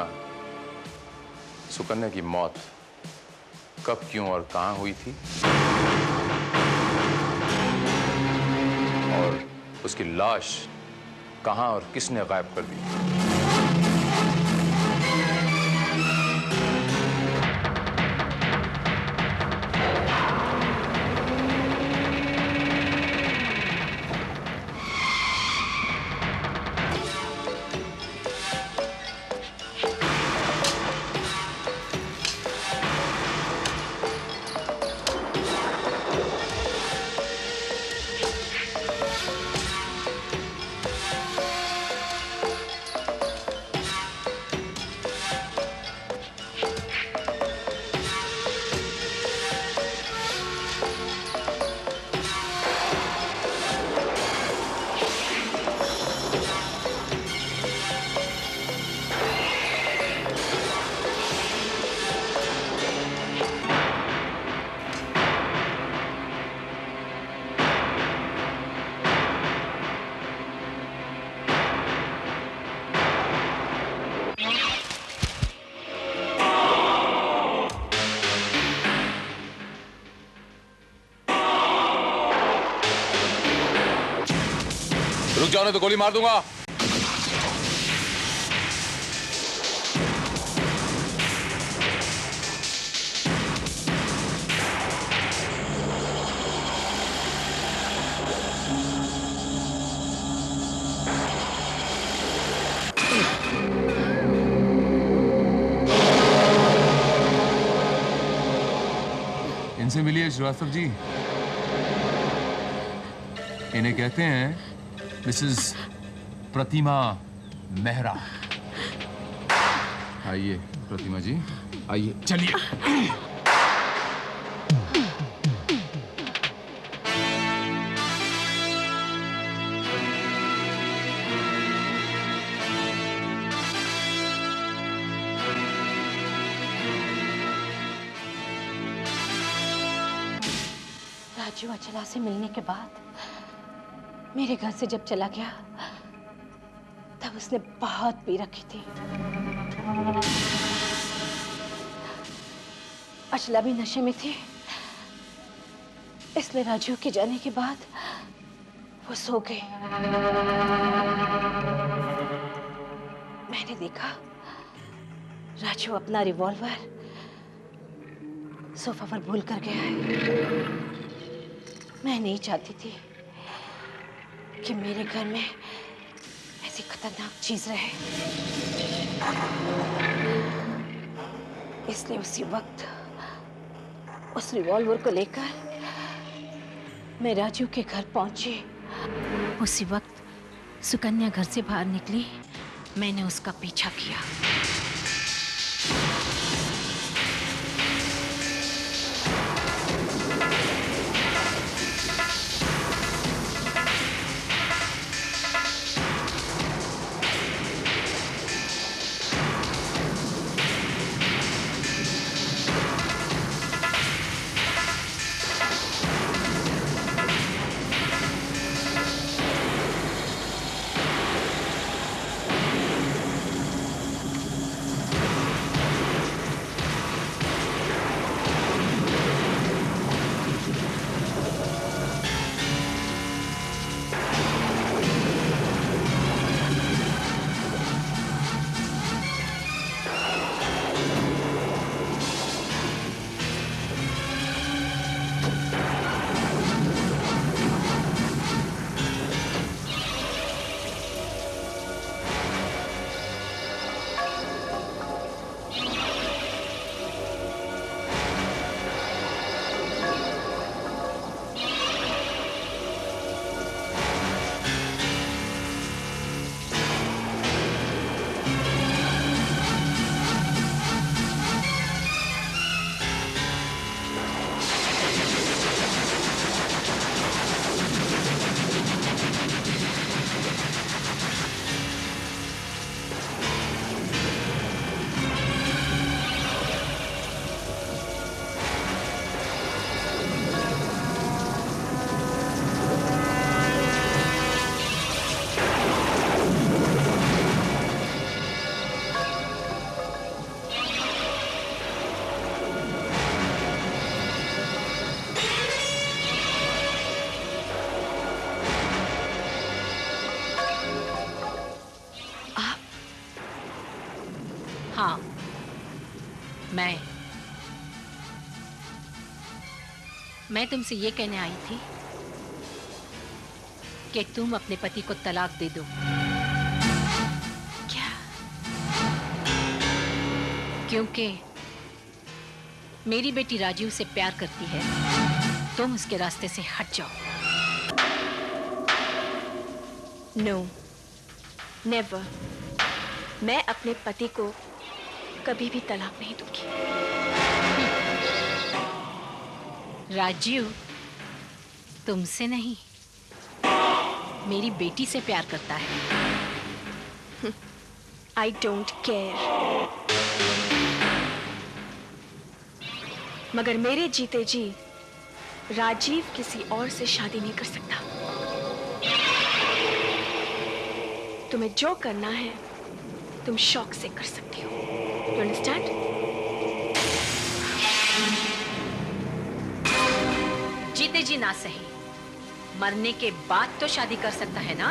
की मौत कब, क्यों और कहां हुई थी और उसकी लाश कहां और किसने गायब कर दी। रुक जाओ, तो गोली मार दूंगा। इनसे मिलिए श्रीवास्तव जी। इन्हें कहते हैं मिसेस प्रतिमा मेहरा। आइए प्रतिमा जी, आइए। चलिए। राजू अचला से मिलने के बाद मेरे घर से जब चला गया तब उसने बहुत पी रखी थी। अचला भी नशे में थी, इसलिए राजू के जाने के बाद वो सो गए। मैंने देखा राजू अपना रिवॉल्वर सोफा पर भूल कर गया है। मैं नहीं चाहती थी कि मेरे घर में ऐसी खतरनाक चीज रहे, इसलिए उसी वक्त उस रिवॉल्वर को लेकर मैं राजू के घर पहुंची। उसी वक्त सुकन्या घर से बाहर निकली, मैंने उसका पीछा किया। हाँ, मैं तुमसे ये कहने आई थी कि तुम अपने पति को तलाक दे दो। क्या? क्योंकि मेरी बेटी राजीव से प्यार करती है, तुम उसके रास्ते से हट जाओ। No, never. मैं अपने पति को कभी भी तलाक नहीं दूंगी। राजीव तुमसे नहीं, मेरी बेटी से प्यार करता है। I don't care. मगर मेरे जीते जी राजीव किसी और से शादी नहीं कर सकता। तुम्हें जो करना है तुम शौक से कर सकती हो। You understand? जीते जी ना सही, मरने के बाद तो शादी कर सकता है ना?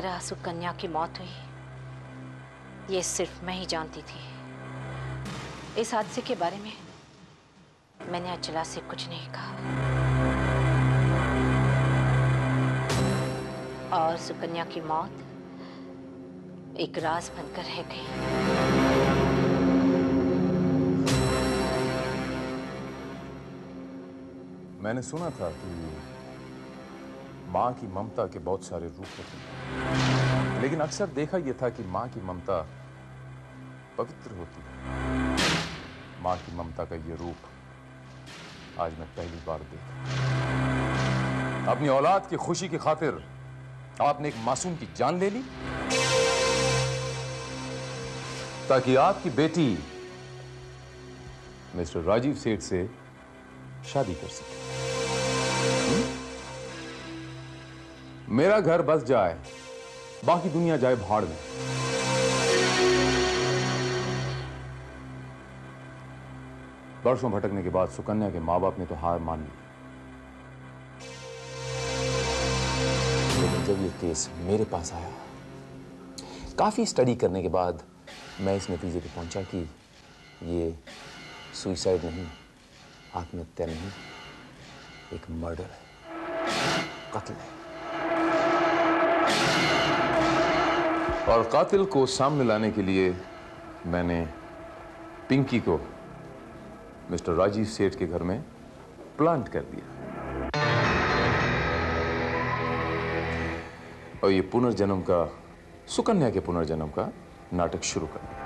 तरह सुकन्या की मौत हुई ये सिर्फ मैं ही जानती थी। इस हादसे के बारे में मैंने अचला से कुछ नहीं कहा और सुकन्या की मौत एक राज बनकर रह गई। मैंने सुना था कि माँ की ममता के बहुत सारे रूप होते हैं, लेकिन अक्सर देखा यह था कि माँ की ममता पवित्र होती है। माँ की ममता का ये रूप आज मैं पहली बार देखा। अपनी औलाद की खुशी की खातिर आपने एक मासूम की जान ले ली ताकि आपकी बेटी मिस्टर राजीव सेठ से शादी कर सके। मेरा घर बस जाए, बाकी दुनिया जाए भाड़ में। वर्षों भटकने के बाद सुकन्या के मां बाप ने तो हार मान ली, लेकिन जब ये केस मेरे पास आया, काफी स्टडी करने के बाद मैं इस नतीजे पे पहुंचा कि ये सुइसाइड नहीं, आत्महत्या नहीं, एक मर्डर है, कत्ल है। और कातिल को सामने लाने के लिए मैंने पिंकी को मिस्टर राजीव सेठ के घर में प्लांट कर दिया और ये पुनर्जन्म का, सुकन्या के पुनर्जन्म का नाटक शुरू कर दिया।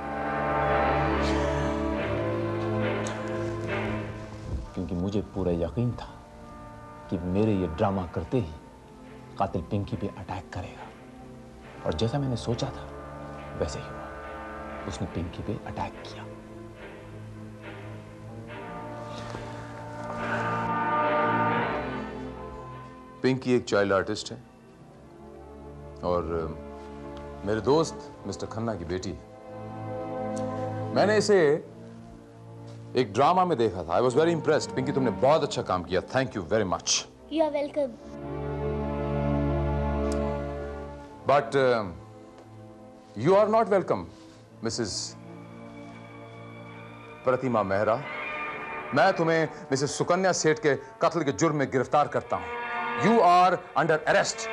क्योंकि मुझे पूरा यकीन था कि मेरे ये ड्रामा करते ही कातिल पिंकी पे अटैक करेगा, और जैसा मैंने सोचा था वैसे ही हुआ। उसने पिंकी पे अटैक किया। पिंकी एक चाइल्ड आर्टिस्ट है और मेरे दोस्त मिस्टर खन्ना की बेटी है। मैंने इसे एक ड्रामा में देखा था। I was very impressed. Pinky, तुमने बहुत अच्छा काम किया। Thank you very much. You are welcome. But you are not welcome, Mrs Pratima Mehra. मैं तुम्हें मिसेस सुकन्या सेठ के कत्ल के जुर्म में गिरफ्तार करता हूं। You are under arrest.